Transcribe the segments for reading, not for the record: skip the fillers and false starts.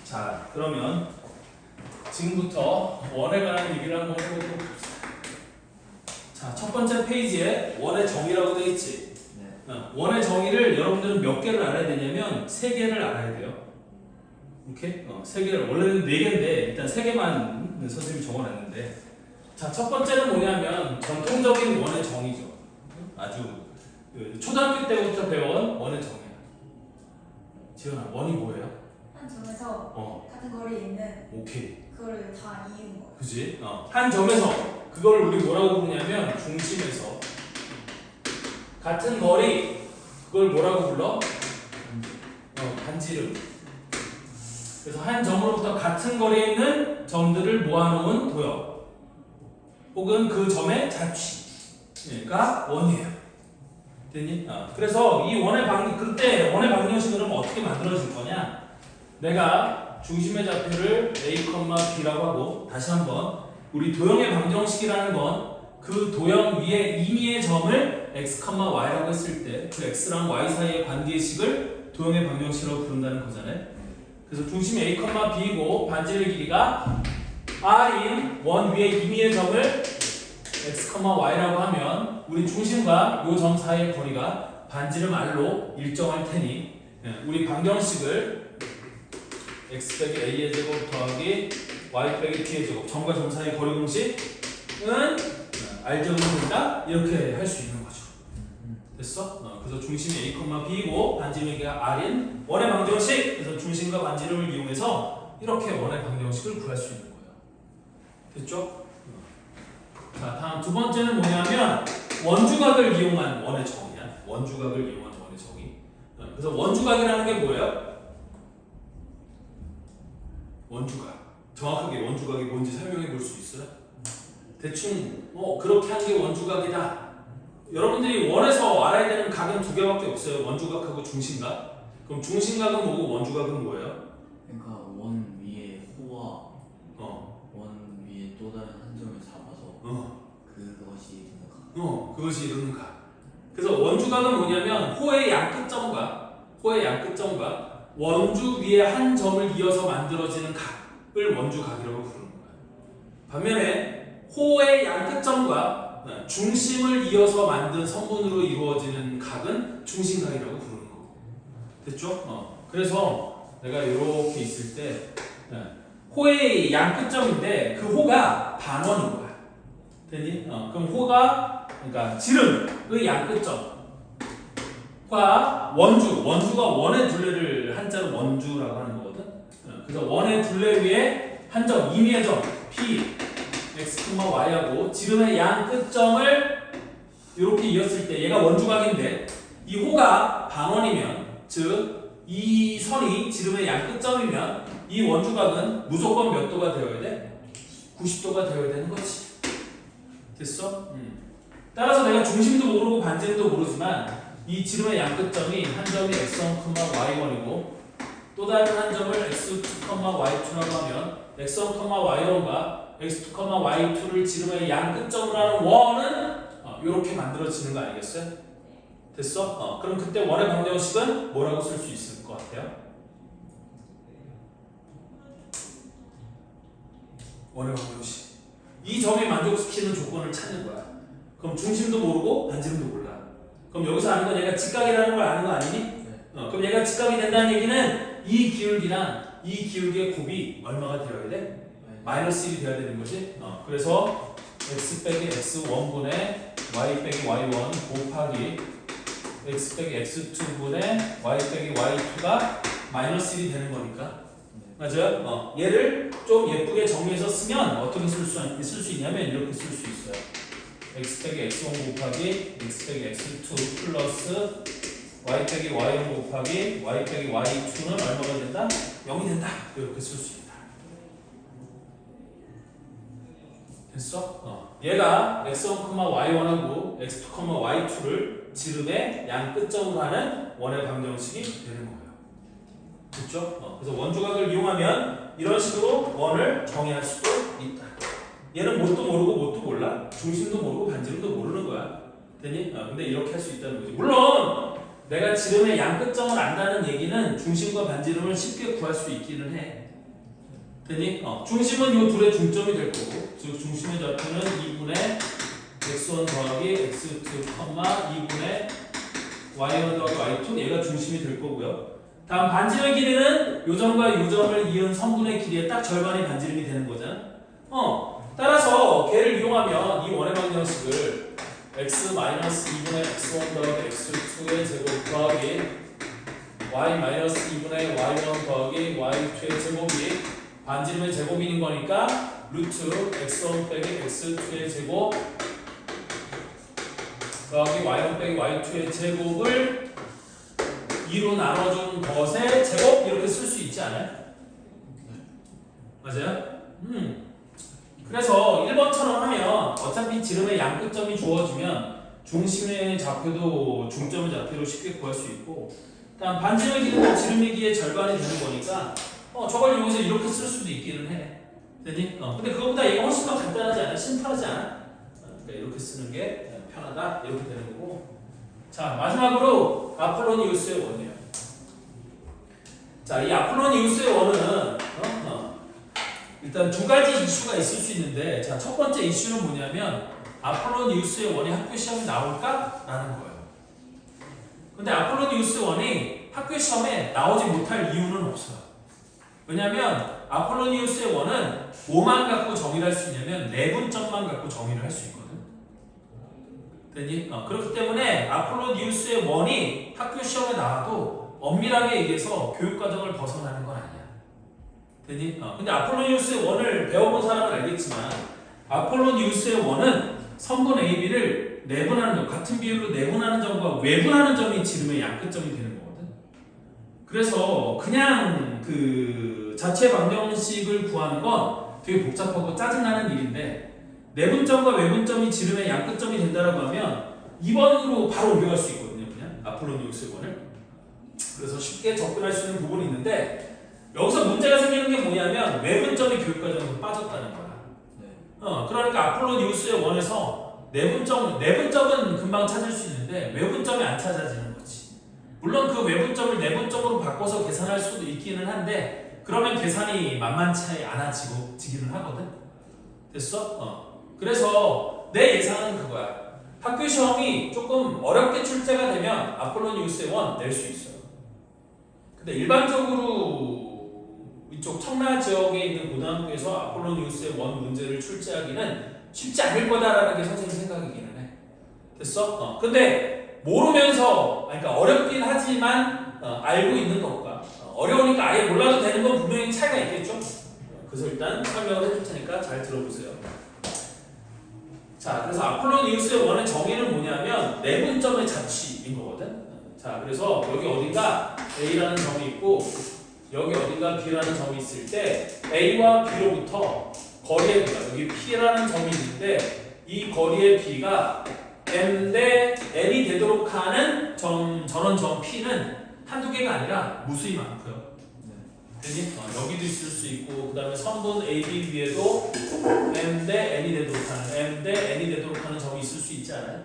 자, 그러면 지금부터 원에 관한 얘기를 한번 해보도록 합시다. 자, 첫 번째 페이지에 원의 정의라고 되어 있지. 원의 정의를 여러분들은 몇 개를 알아야 되냐면 3개를 알아야 돼요. 이렇게 3개를, 원래는 4개인데 일단 3개만 선생님이 적어놨는데, 자, 첫 번째는 뭐냐면 전통적인 원의 정의죠. 아주 초등학교 때부터 배워온 원의 정의야. 지현아, 원이 뭐예요? 한 점에서 같은 거리에 있는 오케이. 그거를 다 이은 거예요. 그지? 한 점에서 그걸 우리 뭐라고 부르냐면 중심에서 같은 거리, 그걸 뭐라고 불러? 반지름. 그래서 한 점으로부터 같은 거리에 있는 점들을 모아놓은 도형 혹은 그 점의 자취가 원이에요. 됐니? 그래서 이 원의 그때 원의 방정식은 어떻게 만들어질 거냐? 내가 중심의 좌표를 A, B라고 하고, 다시 한번 우리 도형의 방정식이라는 건 그 도형 위에 임의의 점을 x, y라고 했을 때 그 x랑 y 사이의 관계의 식을 도형의 방정식이라고 부른다는 거잖아요. 그래서 중심이 A, B이고 반지름의 길이가 R인 원 위에 임의의 점을 x, y라고 하면 우리 중심과 이 점 사이의 거리가 반지름 R로 일정할 테니 우리 방정식을 x 빼기 a의 제곱 더하기 y 빼기 t의 제곱, 점과 점 사이의 거리 공식은 R제곱이 된다? 이렇게 할 수 있는 거죠. 됐어? 그래서 중심이 A, B이고 반지름의 길이가 R인 원의 방정식. 그래서 중심과 반지름을 이용해서 이렇게 원의 방정식을 구할 수 있는 거예요. 됐죠? 자, 다음 두 번째는 뭐냐면 원주각을 이용한 원의 정의야. 원주각을 이용한 원의 정의. 그래서 원주각이라는 게 뭐예요? 원주각. 정확하게 원주각이 뭔지 설명해 볼 수 있어요? 대충 그렇게 한 게 원주각이다. 여러분들이 원에서 알아야 되는 각은 2개밖에 없어요. 원주각하고 중심각. 그럼 중심각은 뭐고 원주각은 뭐예요? 그러니까 원 위에 호와 원 위에 또 다른 한 점을 잡아서 그것이 이루는 각. 그것이 이루는 각. 그래서 원주각은 뭐냐면 호의 양끝점과 원주 위에 한 점을 이어서 만들어지는 각을 원주각이라고 부르는 거예요. 반면에 호의 양끝점과 중심을 이어서 만든 선분으로 이루어지는 각은 중심각이라고 부르는 거고. 됐죠? 그래서 내가 이렇게 있을 때 호의 양끝점인데 그 호가 반원인 거야. 됐니? 그럼 호가, 그러니까 지름의 양끝점과 원주가 원의 둘레를 한자로 원주라고 하는 거거든. 그래서 원의 둘레 위에 한 점, 임의의 점 P, x, y하고 지름의 양 끝점을 이렇게 이었을 때 얘가 원주각인데 이 호가 반원이면, 즉 이 선이 지름의 양 끝점이면 이 원주각은 무조건 몇 도가 되어야 돼? 90도가 되어야 되는 거지. 됐어? 따라서 내가 중심도 모르고 반지름도 모르지만 이 지름의 양 끝점이 한 점이 x1, y1이고 또 다른 한 점을 x2, y2라고 하면 x1, y1과 x2, y2를 지름의 양 끝점으로 하는 원은 이렇게 만들어지는 거 아니겠어요? 됐어? 그럼 그때 원의 방정식은 뭐라고 쓸 수 있을 것 같아요? 원의 방정식. 이 점이 만족시키는 조건을 찾는 거야. 그럼 중심도 모르고 반지름도 몰라. 그럼 여기서 아는 건 얘가 직각이라는 걸 아는 거 아니니? 그럼 얘가 직각이 된다는 얘기는 이 기울기랑 이 기울기의 곱이 얼마가 되어야 돼? 마이너스 1이 되어야 되는 거지. 그래서 x 빼기 x1분의 y 빼기 y1 곱하기 x 빼기 x2분의 y 빼기 y2가 마이너스 1이 되는 거니까. 맞아요? 얘를 좀 예쁘게 정리해서 쓰면 어떻게 쓸 수 있냐면 이렇게 쓸 수 있어요. x 빼기 x1 곱하기 x 빼기 x2 플러스 y 빼기 y1 곱하기 y 빼기 y2는 얼마가 된다? 0이 된다. 이렇게 쓸 수 있다. 됐어? 얘가 x1, y1하고 x2, y2를 지름의 양 끝점으로 하는 원의 방정식이 되는 거예요. 됐죠? 그래서 원주각을 이용하면 이런 식으로 원을 정의할 수도 있다. 얘는 뭣도 모르고 뭣도 몰라. 중심도 모르고 반지름도 모르는 거야. 됐니? 근데 이렇게 할 수 있다는 거지. 물론 내가 지름의 양끝점을 안다는 얘기는 중심과 반지름을 쉽게 구할 수 있기는 해. 되니? 중심은 이 둘의 중점이 될 거고, 즉 중심의 좌표는 2분의 x1 더하기 x2, 2분의 y1 더하기 y2, 얘가 중심이 될 거고요. 다음 반지름의 길이는 요 점과 요 점을 이은 선분의 길이의 딱 절반이 반지름이 되는 거잖아. 따라서 걔를 이용하면 이 원의 방정식을 x-2분의 x1 더하기 x2의 제곱 더하기 y-2분의 y1 더하기 y2의 제곱이 반지름의 제곱인 거니까 루트 x1 빼기 x2의 제곱 더하기 y1 빼기 y2의 제곱을 2로 나눠준 것의 제곱 이렇게 쓸 수 있지 않아요? 맞아요? 그래서 1번처럼 하면 어차피 지름의 양끝점이 주어지면 중심의 좌표도 중점의 좌표로 쉽게 구할 수 있고, 다음 반지름의 길이는 지름의 길이의 절반이 되는 거니까 저걸 이용해서 이렇게 쓸 수도 있기는 해. 되니? 근데 그거보다 얘가 훨씬 더 간단하지 않아? 심플하지 않아? 그러니까 이렇게 쓰는 게 편하다 이렇게 되는 거고. 자, 마지막으로 아폴로니우스의 원이에요. 자, 이 아폴로니우스의 원은 일단 두 가지 이슈가 있을 수 있는데, 자, 첫 번째 이슈는 뭐냐면 아폴로니우스의 원이 학교 시험에 나올까? 라는 거예요. 근데 아폴로니우스의 원이 학교 시험에 나오지 못할 이유는 없어요. 왜냐면 아폴로니우스의 원은 뭐만 갖고 정의를 할 수 있냐면 내분점만 갖고 정의를 할 수 있거든. 되니? 그렇기 때문에 아폴로니우스의 원이 학교 시험에 나와도 엄밀하게 얘기해서 교육과정을 벗어나는 건 아니야. 되니? 근데 아폴로니우스의 원을 배워본 사람은 알겠지만 아폴로니우스의 원은 선분 AB를 내분하는 점, 같은 비율로 내분하는 점과 외분하는 점이 지름의 양끝점이 되는 거거든. 그래서 그냥 그 자체 방정식을 구하는 건 되게 복잡하고 짜증나는 일인데, 내분점과 외분점이 지름의 양끝점이 된다라고 하면 2번으로 바로 옮겨갈 수 있거든요. 그냥 아폴로니우스의 원을. 그래서 쉽게 접근할 수 있는 부분이 있는데, 여기서 문제가 생기는 게 뭐냐면 외분점이 교육과정에서 빠졌다는 거야. 그러니까 아폴로니우스의 원에서 내분점은 금방 찾을 수 있는데 외분점이 안 찾아지는 거지. 물론 그 외분점을 내분점으로 바꿔서 계산할 수도 있기는 한데, 그러면 계산이 만만치 않아지기는 하거든. 됐어? 그래서 내 예상은 그거야. 학교 시험이 조금 어렵게 출제가 되면 아폴로니우스의 원 낼 수 있어요. 근데 일반적으로 이쪽 청라 지역에 있는 고등학교에서 아폴로니우스의 원 문제를 출제하기는 쉽지 않을 거다라는 게 선생님 생각이기는 해. 됐어? 근데 모르면서, 그러니까 어렵긴 하지만 알고 있는 것과 어려우니까 아예 몰라도 되는 건 분명히 차이가 있겠죠? 그래서 일단 설명을 해줄 테니까 잘 들어보세요. 자, 그래서 아폴로니우스의 원의 정의는 뭐냐면 내분점의 자취인 거거든. 자, 그래서 여기 어딘가 A라는 점이 있고 여기 어딘가 B라는 점이 있을 때 A와 B로부터 거리의 B가, 여기 P라는 점이 있는데 이 거리의 B가 M 대 N이 되도록 하는 전원 점 P는 한두 개가 아니라 무수히 많고요. 되니? 여기도 있을 수 있고, 그 다음에 선분 AB 위에도 M 대 N이 되도록 하는, M 대 N이 되도록 하는 점이 있을 수 있지 않아요?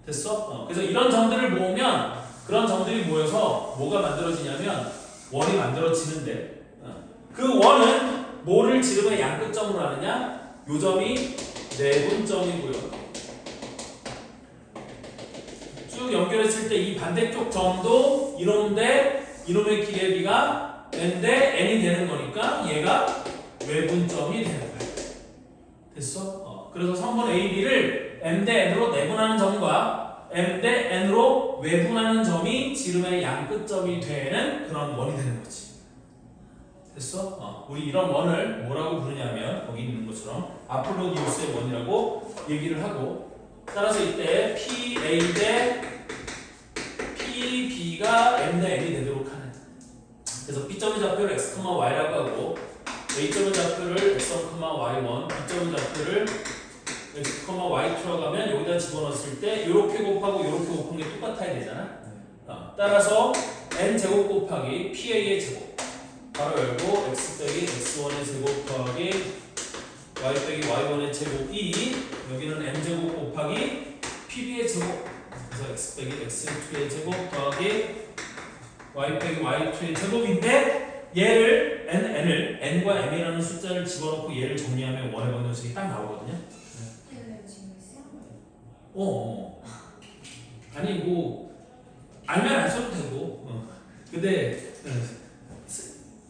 됐어? 그래서 이런 점들을 모으면 그런 점들이 모여서 뭐가 만들어지냐면 원이 만들어지는데, 그 원은 뭐를 지름의 양끝점으로 하느냐? 요 점이 내분점이고요. 쭉 연결했을 때 이 반대쪽 점도 이놈의 길의 B가 N 대 N이 되는 거니까 얘가 외분점이 되는 거야. 됐어? 그래서 선분 AB를 M 대 N으로 내분하는 점과 M 대 N으로 외분하는 점이 지름의 양끝점이 되는 그런 원이 되는 거지. 됐어? 우리 이런 원을 뭐라고 부르냐면 거기 있는 것처럼 아폴로니우스의 원이라고 얘기를 하고, 따라서 이때 PA 대 PB가 M 대 N이 되도록 하는, 그래서 B점의 좌표를 x, y라고 하고 A점의 좌표를 x1, y1, B점의 좌표를 x, y2라고 하면 여기다 집어넣었을 때 이렇게 곱하고 이렇게 곱한 게 똑같아야 되잖아. 따라서 n제곱 곱하기 PA의 제곱 바로 열고 x 빼기 x1의 제곱 더하기 y 빼기 y1의 제곱이 여기는 n제곱 곱하기 PB의 제곱 그래서 x 빼기 x2의 제곱 더하기 y 빼기 y2의 제곱인데 얘를 n을 n과 m이라는 숫자를 집어넣고 얘를 정리하면 원의 방정식이 딱 나오거든요. 텔레 지금 있어요? 아니 뭐 알면 안 써도 되고 근데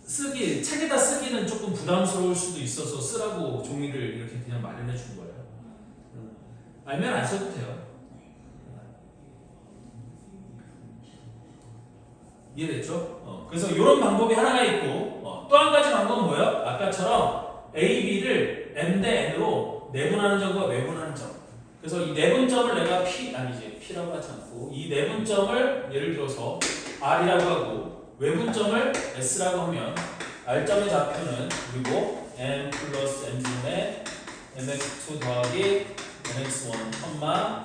쓰기 책에다 쓰기는 조금 부담스러울 수도 있어서 쓰라고 종이를 이렇게 그냥 마련해 준 거예요. 알면 안 써도 돼요. 이해됐죠? 그래서 이런 방법이 하나가 있고 또 한 가지 방법은 뭐예요? 아까처럼 A, B를 M 대 N으로 내분하는 점과 외분하는 점. 그래서 이 내분점을 내가 P라고 하지 않고 이 내분점을 예를 들어서 R이라고 하고 외분점을 S라고 하면 R점의 좌표는 그리고 M 플러스 N분의 MX2 더하기 MX1,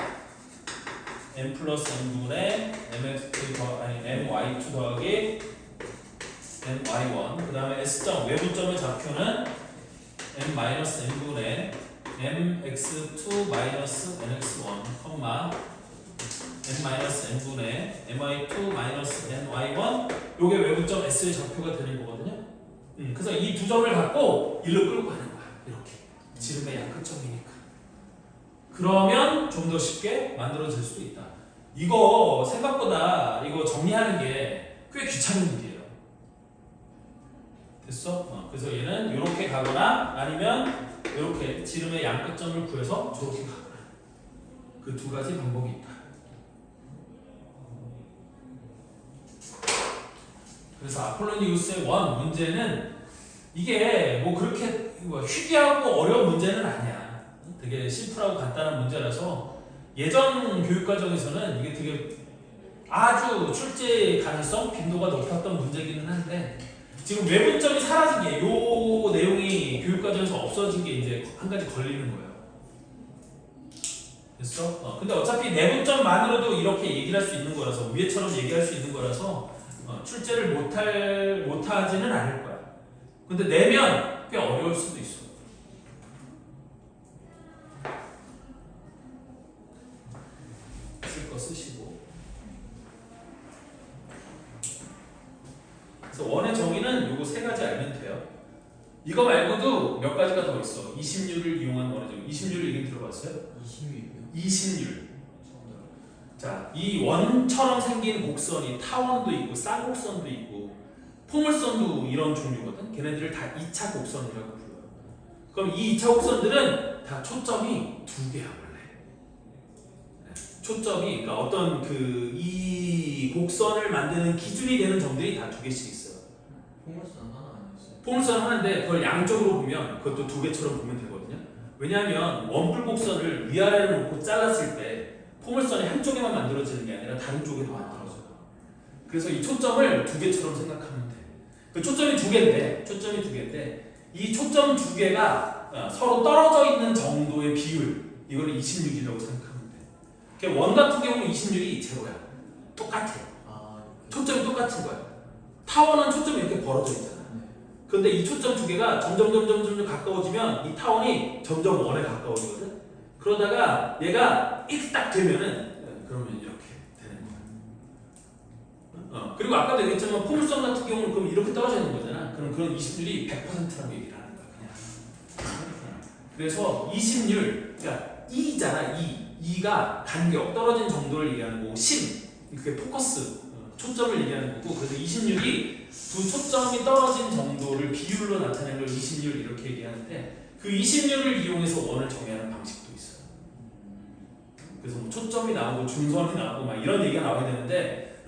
M 플러스 N분의 MY2 더하기 MY1 그 다음에 S점 외분점의 좌표는 M 마이너스 N분의 MX2 마이너스 NX1, M 마이너스 N분의 MY2 마이너스 NY1 요게 외분점 S의 좌표가 되는 거거든요. 그래서 이 두 점을 갖고 일로 끌고 가는 거야. 이렇게 지름의 양끝점이니까. 그러면 좀 더 쉽게 만들어질 수도 있다. 이거 생각보다 이거 정리하는 게 꽤 귀찮은 일이에요. 됐어? 그래서 얘는 이렇게 가거나 아니면 이렇게 지름의 양끝점을 구해서 저렇게 가거나 그 두 가지 방법이 있다. 그래서 아폴로니우스의 원 문제는 이게 뭐 그렇게 희귀하고 어려운 문제는 아니야. 되게 심플하고 간단한 문제라서 예전 교육과정에서는 이게 되게 아주 출제 가능성, 빈도가 높았던 문제기는 한데 지금 외분점이 사라진 게 요 내용이 교육과정에서 없어진 게 이제 한 가지 걸리는 거예요. 됐어? 근데 어차피 내분점만으로도 이렇게 얘기를 할 수 있는 거라서 위에처럼 얘기할 수 있는 거라서 출제를 못하지는 않을 거야. 근데 내면 꽤 어려울 수도 있어. 쓸 거 쓰시고. 그래서 원의 정의는 요거 세 가지 알면 돼요. 이거 말고도 몇 가지가 더 있어. 이심률을 이용한 원의 정의. 이심률 얘기 들어봤어요? 이심률. 자, 이 원처럼 생긴 곡선이 타원도 있고 쌍곡선도 있고 포물선도 이런 종류거든. 걔네들을 다 2차 곡선이라고 불러요. 그럼 이 2차 곡선들은 다 초점이 두 개야 원래. 초점이 그러니까 어떤 이 곡선을 만드는 기준이 되는 점들이 다 두 개씩 있어요. 포물선 하나 아니었어요? 포물선 하나인데 그걸 양쪽으로 보면 그것도 두 개처럼 보면 되거든요. 왜냐하면 원뿔 곡선을 위아래로 놓고 잘랐을 때 포물선이 한쪽에만 만들어지는 게 아니라 다른 쪽에도 만들어져요. 그래서 이 초점을 두 개처럼 생각하면 돼. 그 초점이 두 개인데 이 초점 두 개가 서로 떨어져 있는 정도의 비율 이걸 26이라고 생각하면 돼. 원 같은 경우는 26이 제로야. 똑같아요. 초점이 똑같은 거야. 타원은 초점이 이렇게 벌어져 있잖아. 근데 이 초점 두 개가 점점 가까워지면 이 타원이 점점 원에 가까워지거든. 그러다가 얘가 이렇게 딱 되면은 그러면 이렇게 되는 거야. 그리고 아까도 얘기했지만 포물선 같은 경우는 그럼 이렇게 떨어져 있는 거잖아. 그럼 그런 이심률이 100%라고 얘기를 하는 거야, 그냥. 그래서 이심률, 그러니까 E잖아, E가 간격, 떨어진 정도를 얘기하는 거고, 그게 포커스, 초점을 얘기하는 거고, 그래서 이심률이 두 초점이 떨어진 정도를 비율로 나타내는 걸 이심률 이렇게 얘기하는데, 그 이심률을 이용해서 원을 정의하는 방식도 있어요. 그래서 뭐 초점이 나오고 중선이 나오고 막 이런 얘기가 나와야 되는데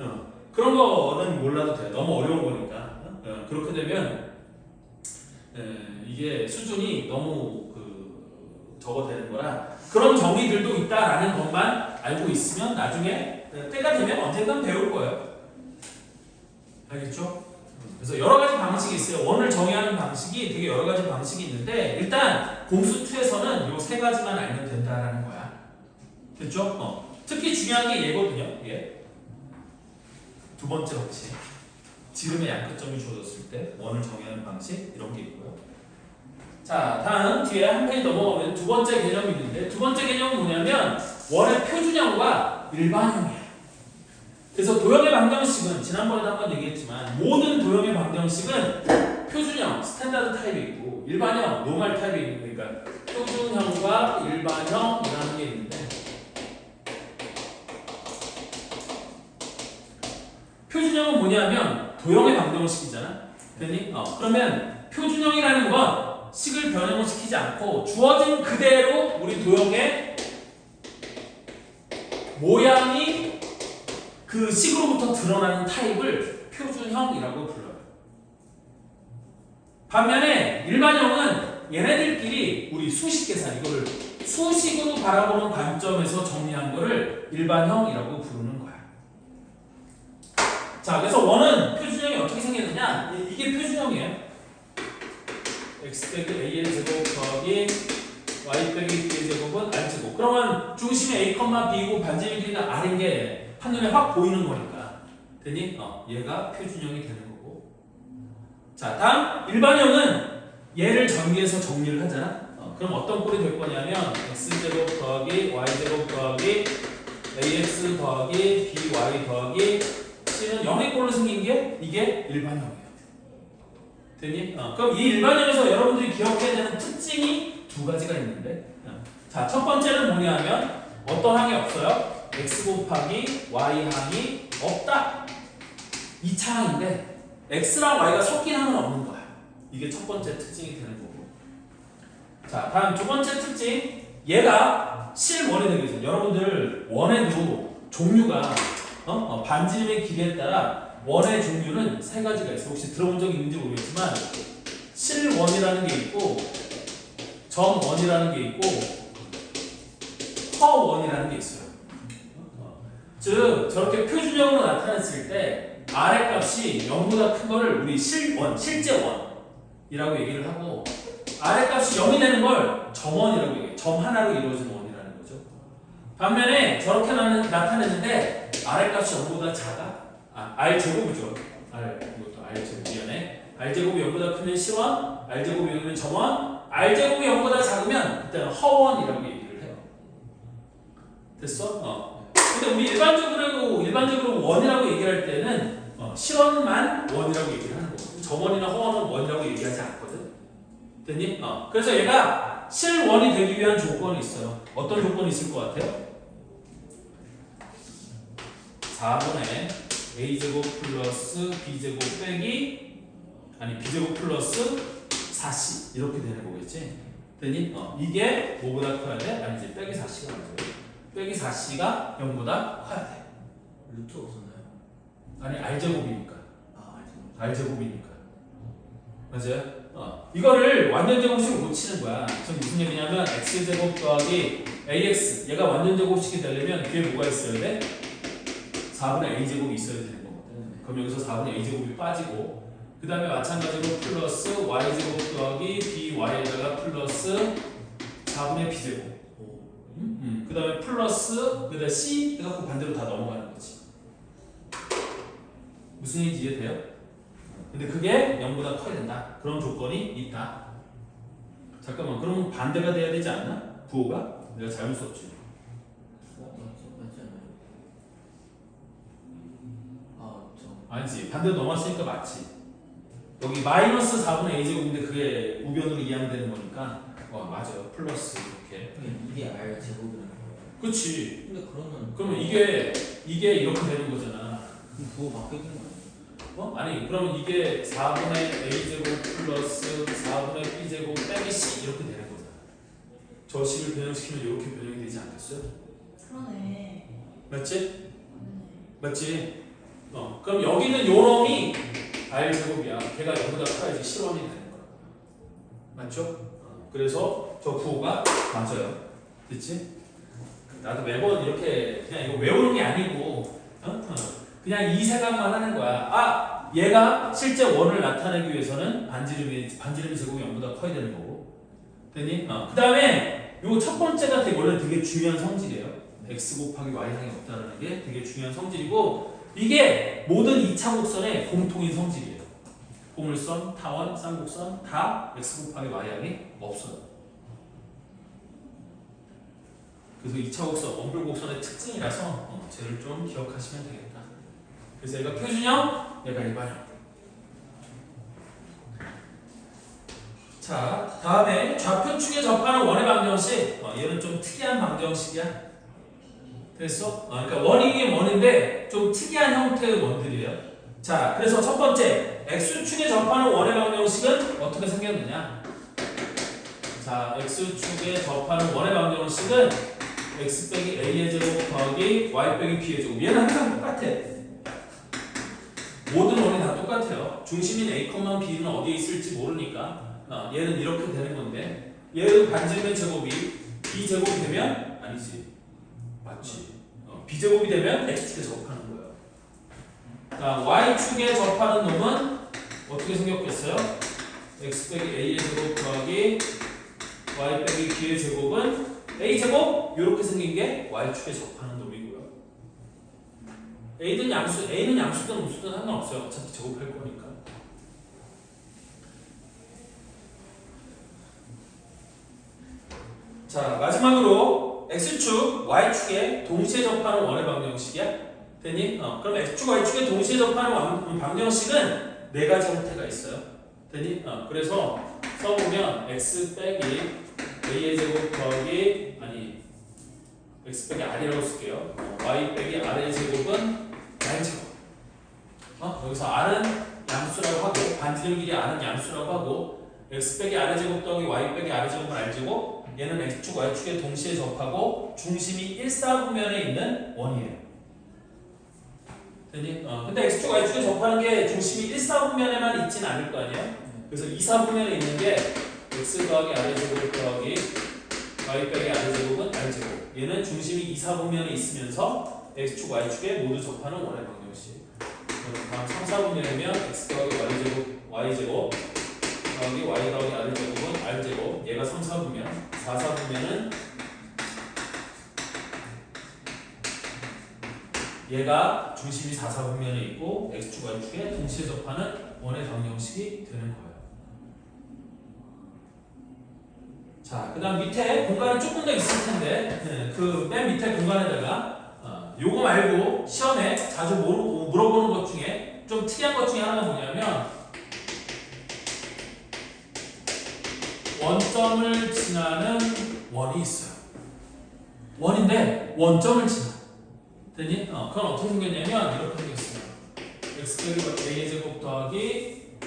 그런 거는 몰라도 돼. 너무 어려운 거니까. 그렇게 되면 이게 수준이 너무 적어 되는 거라 그런 정의들도 있다라는 것만 알고 있으면 나중에 때가 되면 언젠간 배울 거예요. 알겠죠? 그래서 여러 가지 방식이 있어요. 원을 정의하는 방식이 되게 여러 가지 방식이 있는데 일단 공수2에서는 이 세 가지만 알면 된다라는 거야. 됐죠? 특히 중요한 게 얘거든요. 얘. 두 번째 법칙. 지름의 양끝점이 주어졌을 때 원을 정의하는 방식 이런 게 있고요. 자, 다음 뒤에 한 페이지 넘어가면 두 번째 개념이 있는데 두 번째 개념은 뭐냐면 원의 표준형과 일반형이야. 그래서 도형의 방정식은 지난번에도 한번 얘기했지만 모든 도형의 방정식은 표준형, 스탠다드 타입이 있고 일반형, 노멀 타입이 있는 거니까 표준형과 일반형이라는 게 있는데 표준형은 뭐냐면 도형의 방정식이잖아. 그러니 그러면 표준형이라는 건 식을 변형을 시키지 않고 주어진 그대로 우리 도형의 모양이 그 식으로부터 드러나는 타입을 표준형이라고 불러요. 반면에 일반형은 얘네들끼리 우리 수식 계산 이거를 수식으로 바라보는 관점에서 정리한 거를 일반형이라고 부르는 거야. 자, 그래서 원은 표준형이 어떻게 생겼느냐? 이게 표준형이에요. x 빼기 a의 제곱 더하기 y 빼기 b의 제곱은 r 제곱. 그러면 중심이 a, b이고 반지름 길이가 r인 게 한눈에 확 보이는 거니까. 되니? 얘가 표준형이 되는 거고. 자, 다음 일반형은 얘를 전개해서 정리를 하잖아. 그럼 어떤 꼴이 될 거냐면 x제곱 더하기 y제곱 더하기 ax 더하기 by 더하기 c는 0의 꼴로 생긴 게 이게 일반형이에요. 되니? 그럼 이 일반형에서 여러분들이 기억해야 되는 특징이 두 가지가 있는데 자, 첫 번째는 뭐냐면 어떤 항이 없어요? x 곱하기 y 항이 없다. 2차 항인데 x랑 y가 섞인 항은 없는 거야. 이게 첫 번째 특징이 되는 거고. 자, 다음 두 번째 특징. 얘가 실원이 되기 위해서 여러분들 원에도 종류가 반지름의 길이에 따라 원의 종류는 세 가지가 있어. 혹시 들어본 적이 있는지 모르겠지만 실원이라는 게 있고 점원이라는 게 있고 허원이라는 게 있어요. 즉 저렇게 표준형으로 나타났을 때 아래 값이 0보다 큰 거를 우리 실원, 실제 원이라고 얘기를 하고 아래 값이 0이 되는 걸 점원이라고 얘기해요. 점 하나로 이루어진 원이라는 거죠. 반면에 저렇게 나타냈는데 아래 값이 0보다 작아. r 제곱이죠. 이것도 r 제곱 미안해. r 제곱이 0보다 크면 실원, r 제곱이 0이면 점원, r 제곱이 0보다 작으면 그때는 허원이라고 얘기를 해요. 됐어? 근데 우리 일반적으로 원이라고 얘기할 때는 실원만 원이라고 얘기를 하는 거고 점원이나 허원은 원이라고 얘기하지 않거든. 됐니? 그래서 얘가 실원이 되기 위한 조건이 있어요. 어떤 조건이 있을 것 같아요? 4분의 a제곱 플러스 b제곱 빼기 b제곱 플러스 4c 이렇게 되는 거겠지? 됐니? 이게 뭐보다 커야 돼? 아니지 빼기 4c가 아니죠. 빼기 4c가 0보다 커야 돼. 루트 없었나요? 아니 r제곱이니까. 알죠. r제곱이니까. 맞아요? 이거를 완전 제곱식으로 못 치는 거야. 지금 무슨 얘기냐면 x제곱 더하기 ax 얘가 완전 제곱식이 되려면 뒤에 뭐가 있어야 돼? 4분의 a제곱이 있어야 되는 거거든. 그럼 여기서 4분의 a제곱이 빠지고 그 다음에 마찬가지로 플러스 y제곱 더하기 by에다가 플러스 4분의 b제곱 그 다음에 플러스 그 다음에 c 해갖고 반대로 다 넘어가는 거지. 무슨 얘기인지 이해돼요? 근데 그게 0보다 커야 된다. 그런 조건이 있다. 잠깐만, 그러면 반대가 돼야 되지 않나? 부호가? 내가 잘못 썼지. 맞지 않아요? 아니지, 반대로 넘어왔으니까 맞지. 여기 마이너스 4분의 a제곱인데 그게 우변으로 이항되는 거니까 맞아요. 플러스 이렇게. 이게 r 제곱이라는 거예요. 그치. 근데 그러면 이게 이렇게 되는 거잖아. 그럼 부호 바뀌는 거 아니에요? 아니 그러면 이게 4분의 a제곱 플러스 4분의 b제곱 빼기 c 이렇게 되는 거잖아. 저 식을 변형시키면 이렇게 변형이 되지 않겠어요? 그러네. 맞지? 맞지? 그럼 여기는 요 놈이 r제곱이야. 걔가 0보다 커야지 실원이 되는 거야. 맞죠? 그래서 저 부호가 맞아요. 됐지? 나도 매번 이렇게 그냥 이거 외우는 게 아니고 그냥 이 생각만 하는 거야. 얘가 실제 원을 나타내기 위해서는 반지름의 제곱이 0보다 커야 되는 거고. 됐니? 그 다음에 요 첫 번째가 원래 되게 중요한 성질이에요. x 곱하기 y항이 없다는 게 되게 중요한 성질이고 이게 모든 2차 곡선의 공통인 성질이에요. 고물선, 타원, 쌍곡선 다 x 곱하기 y항이 없어요. 그래서 2차 곡선, 원뿔곡선의 특징이라서 쟤를 좀 기억하시면 되겠다. 그래서 얘가 표준형, 얘가 일반형. 자, 다음에 좌표축에 접하는 원의 방정식. 얘는 좀 특이한 방정식이야. 됐어? 그러니까 원이긴 원인데 좀 특이한 형태의 원들이에요. 자, 그래서 첫 번째 x축에 접하는 원의 방정식은 어떻게 생겼느냐? 자, x축에 접하는 원의 방정식은 x 빼기 a의 제곱 더하기 y 빼기 b의 제곱. 얘는 항상 똑같아. 모든 원이 다 똑같아요. 중심인 a, b는 어디에 있을지 모르니까 얘는 이렇게 되는 건데 얘의 반지름의 제곱이 b제곱이 되면 아니지. 맞지. b제곱이 되면 x축에 접하는 거예요. 자, y축에 접하는 놈은 어떻게 생겼겠어요? x 빼기 a의 제곱 더하기 y 빼기 b의 제곱은 a제곱 이렇게 생긴 게 y축에 접하는 놈이고요. a는 양수든 음수든 상관없어요. 어차피 제곱할 거니까. 자, 마지막으로 x축, y축에 동시에 접하는 원의 방정식이야. 되니? 그럼 x축, y축에 동시에 접하는 방정식은 네 가지 형태가 있어요. 되니? 그래서 써보면 x 빼기 a의 제곱 더하기 x 빼기 r이라고 쓸게요. y 빼기 r의 제곱은 r제곱. 여기서 r은 양수라고 하고 반지름 길이 r은 양수라고 하고 x 빼기 r의 제곱 더하기 y 빼기 r의 제곱은 r제곱. 얘는 x축, y축에 동시에 접하고 중심이 1사분면에 있는 원이에요. 되니? 근데 x축, y축에 접하는 게 중심이 1사분면에만 있진 않을 거 아니에요? 그래서 2사분면에 있는 게 x 더하기 r의 제곱 더하기 y 빼기 r의 제곱은 r제곱. 얘는 중심이 2사분면에 있으면서 x축, y축에 모두 접하는 원의 방정식. 다음 3사분면이면 x 더하기 y제곱 더하기 y 더하기 r 제곱은 r 제곱. 얘가 3사분면. 4사분면은 얘가 중심이 4사분면에 있고 x축, y축에 동시에 접하는 원의 방정식이 되는 거예요. 자, 그 다음 밑에 공간은 조금 더 있을 텐데 그 맨 밑에 공간에다가 요거 말고 시험에 자주 물어보는 것 중에 좀 특이한 것 중에 하나가 뭐냐면 원점을 지나는 원이 있어요. 원인데 원점을 지나. 되니? 그건 어떻게 생겼냐면 이렇게 생겼어요. x 빼기 a의 제곱 더하기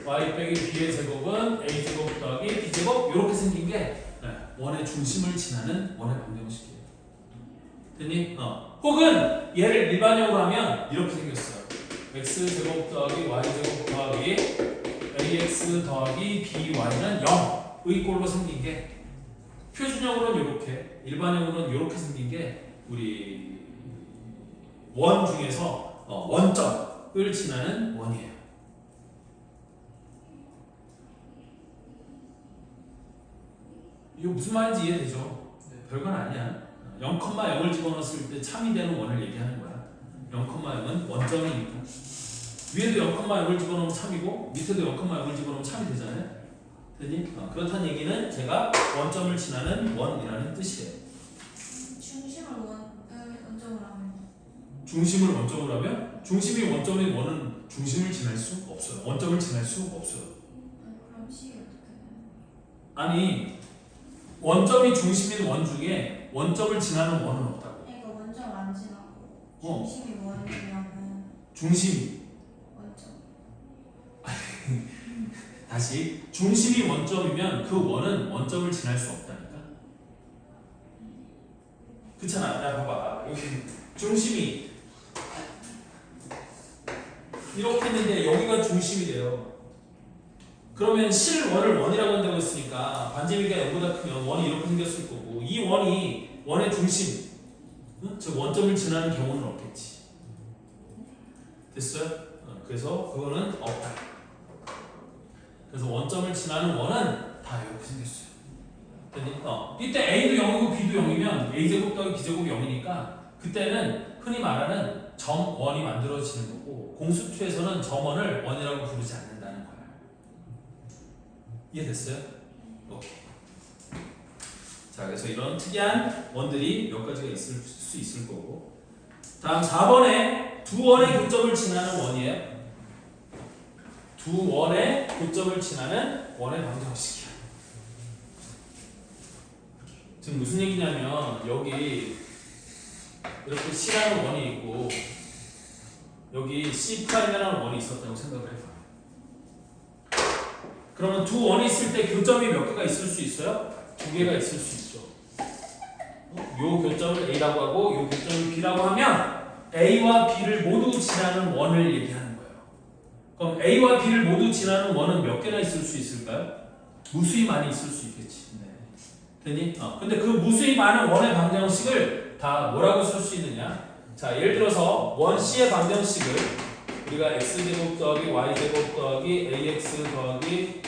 y 빼기 b의 제곱은 a 제곱 더하기 b 제곱 이렇게 생긴 게 원의 중심을 지나는 원의 방정식이에요. 되니? 혹은 얘를 일반형으로 하면 이렇게 생겼어요. x 제곱 더하기 y 제곱 더하기 ax 더하기 by는 0의 꼴로 생긴 게 표준형으로는 이렇게, 일반형으로는 이렇게 생긴 게 우리 원 중에서 원점을 지나는 원이에요. 이거 무슨 말인지 이해되죠? 별건 아니야. 0,0을 집어넣었을 때 참이 되는 원을 얘기하는 거야. 0,0은 원점이니까. 위에도 0,0을 집어넣으면 참이고 밑에도 0,0을 집어넣으면 참이 되잖아요. 되니? 그렇다는 얘기는 제가 원점을 지나는 원이라는 뜻이에요. 중심을 원점으로 하면 중심을 원점으로 하면 중심이 원점인 원은 중심을 지날 수 없어요. 원점을 지날 수 없어요. 그럼 식이 어떻게 돼요? 아니 원점이 중심인 원 중에 원점을 지나는 원은 없다고. 그러니까 원점 안 지나고 중심이 원이라면 중심이 원점. 다시 중심이 원점이면 그 원은 원점을 지날 수 없다니까. 그렇잖아. 야 봐봐 여기 중심이 이렇게 있는데 여기가 중심이 돼요. 그러면 실원을 원이라고 한다고 했으니까 반지름이가 0보다 크면 원이 이렇게 생겼을 거고 이 원이 원의 중심 즉 원점을 지나는 경우는 없겠지. 됐어요? 그래서 그거는 없다. 그래서 원점을 지나는 원은 다 이렇게 생겼어요. 이때 a도 0이고 b도 0이면 a제곱 더하기 b제곱이 0이니까 그때는 흔히 말하는 점원이 만들어지는 거고 공수투에서는 점원을 원이라고 부르지 않는다는 거야. 이해됐어요? 오케이. 자, 그래서 이런 특이한 원들이 몇 가지가 있을 수 있을 거고. 다음 4번에 두 원의 교점을 지나는 원이에요. 두 원의 교점을 지나는 원의 방정식이야. 지금 무슨 얘기냐면 여기 이렇게 C라는 원이 있고 여기 C'이라는 원이 있었다고 생각을 해봐. 그러면 두 원이 있을 때 교점이 몇 개가 있을 수 있어요? 두 개가 있을 수 있죠. 요 교점을 A라고 하고 요 교점을 B라고 하면 A와 B를 모두 지나는 원을 얘기하는 거예요. 그럼 A와 B를 모두 지나는 원은 몇 개나 있을 수 있을까요? 무수히 많이 있을 수 있겠지. 되니? 근데 그 무수히 많은 원의 방정식을 다 뭐라고 쓸 수 있느냐? 자, 예를 들어서 원 C의 방정식을 우리가 x제곱 더하기 y제곱 더하기 ax 더하기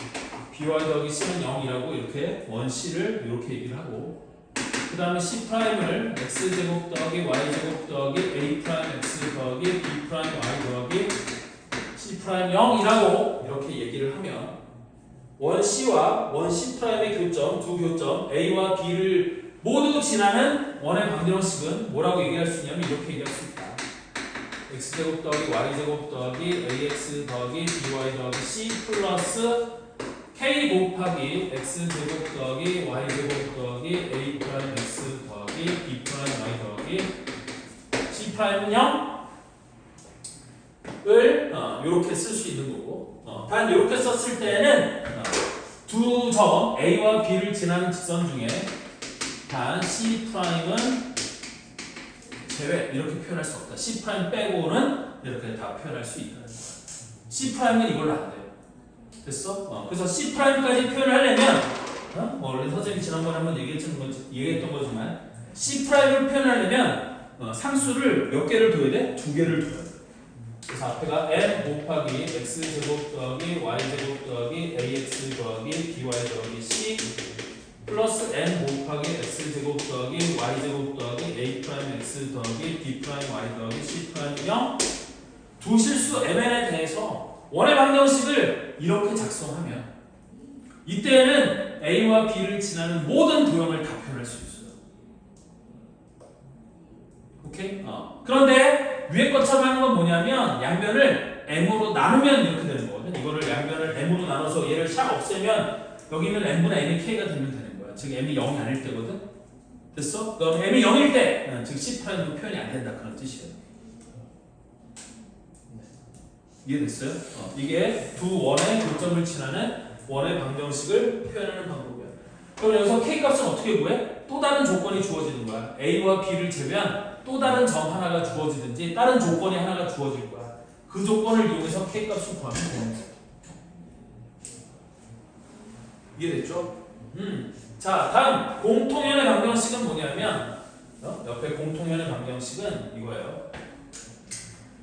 by 더하기 c는 0이라고 이렇게 원 C를 이렇게 얘기를 하고 그 다음에 C'을 x제곱 더하기 y제곱 더하기 a 프라임 x 더하기 b 프라임 y 더하기 c 프라임 0이라고 이렇게 얘기를 하면 원 C와 원 C 프라임의 교점, 두 교점 A와 B를 모두 지나는 원의 방정식은 뭐라고 얘기할 수 있냐면 이렇게 얘기할 수 있다. x제곱 더하기 y제곱 더하기 ax 더하기 by 더하기 c 플러스 k 곱하기 x제곱 더하기 y제곱 더하기 a 프라임 x 더하기 b 프라임 y 더하기 c 프라임 0을 이렇게 쓸 수 있는 거고 단 이렇게 썼을 때는 두 점 A와 B를 지나는 직선 중에 단 C 프라임은 제외 이렇게 표현할 수 없다. C 프라임 빼고는 이렇게 다 표현할 수 있다는 거야. C 프라임은 이걸로 안 돼요. 됐어? 그래서 C 프라임까지 표현을 하려면 원래 선생님이 지난번에 한번 얘기했던 거지만 C 프라임을 표현하려면 상수를 몇 개를 둬야 돼? 두 개를 둬야 돼. 그래서 앞에가 m 곱하기 x제곱 더하기 y제곱 더하기 ax 더하기 by 더하기 c 플러스 n 곱하기 x제곱 더하기 y제곱 더하기 a 프라임 x 더하기 b 프라임 y 더하기 c 프라임 0 두 실수 mn에 대해서 원의 방정식을 이렇게 작성하면 이때는 a와 b를 지나는 모든 도형을 다 표현할 수 있어요. 오케이? 그런데 위에 것처럼 하는 건 뭐냐면 양변을 m으로 나누면 이렇게 되는 거거든. 이거를 양변을 m으로 나눠서 얘를 샥 없애면 여기 있는 m분의 n의 k가 되면 되는 거야. 즉 m이 0이 아닐 때거든. 됐어? 그럼 m이 0일 때 즉 C'도 표현이 안 된다 그런 뜻이에요. 이해됐어요? 이게 두 원의 교점을 지나는 원의 방정식을 표현하는 방법이야. 그럼 여기서 k 값은 어떻게 구해? 또 다른 조건이 주어지는 거야. a와 b를 제외한 또 다른 점 하나가 주어지든지 다른 조건이 하나가 주어질 거야. 그 조건을 이용해서 k 값을 구하면 되는 거야. 이해됐죠? 자, 다음 공통연의 방정식은 뭐냐면 옆에 공통연의 방정식은 이거예요.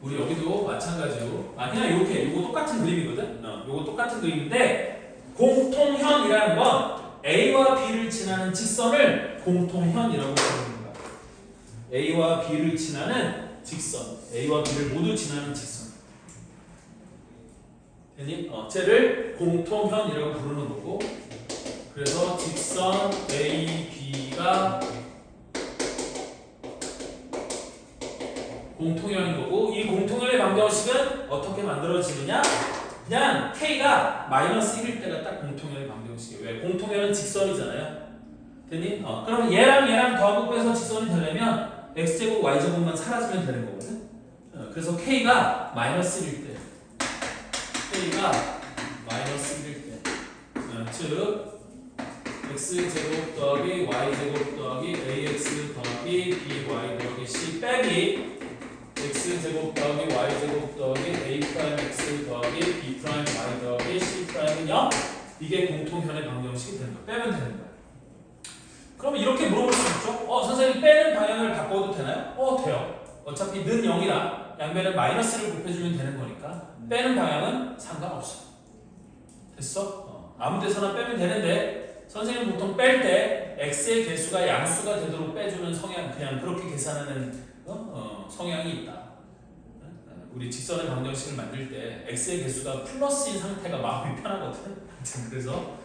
우리 여기도 마찬가지로 그냥 이렇게 이거 똑같은 그림이거든. 이거 똑같은 그림인데 공통현이라는 건 A와 B를 지나는 직선을 공통현이라고 부르는 거야. A와 B를 지나는 직선, A와 B를 모두 지나는 직선. 되니? 쟤를 공통현이라고 부르는 거고. 그래서 직선 A, B가 공통현인 거고 이 공통현의 방정식은 어떻게 만들어지느냐? 그냥 K가 마이너스 1일 때가 딱 공통현의 방정식이에요. 왜? 공통현은 직선이잖아요. 됐니? 그럼 얘랑 더하고 빼서 직선이 되려면 x제곱 y제곱만 사라지면 되는 거거든. 그래서 K가 마이너스 1일 때 K가 마이너스 1일 때 즉 x제곱 더하기 y제곱 더하기 ax 더하기 by 더하기 c 빼기 x제곱 더하기 y제곱 더하기 a 프라임 x 더하기 b 프라임 y 더하기 c 프라임은 0 이게 공통현의 방정식이 되는 거야. 빼면 되는 거야. 그러면 이렇게 물어볼 수 있죠? 선생님 빼는 방향을 바꿔도 되나요? 돼요. 어차피 는 0이라 양변에 마이너스를 곱해주면 되는 거니까 빼는 방향은 상관없어. 됐어? 아무 데서나 빼면 되는데 선생님 보통 뺄 때 x의 개수가 양수가 되도록 빼주는 성향 그냥 그렇게 계산하는 성향이 있다. 우리 직선의 방정식을 만들 때 x의 개수가 플러스인 상태가 마음이 편하거든. 그래서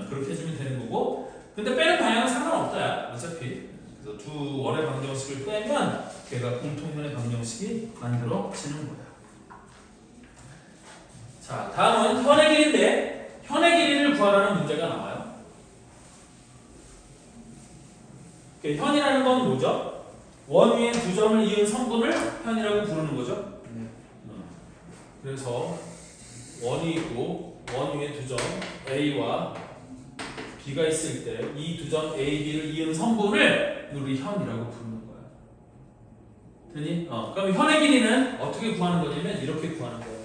그렇게 해주면 되는 거고 근데 빼는 방향은 상관없다. 어차피. 그래서 두 원의 방정식을 빼면 걔가 공통현의 방정식이 만들어지는 거야. 자, 다음은 현의 길이인데 현의 길이를 구하라는 문제가 나와요. 현이라는 건 뭐죠? 원 위에 두 점을 이은 성분을 현이라고 부르는 거죠. 그래서 원이 있고 원 위에 두 점 A와 B가 있을 때 이 두 점 A, B를 이은 성분을 우리 현이라고 부르는 거야. 되니? 그럼 현의 길이는 어떻게 구하는 거냐면 이렇게 구하는 거예요.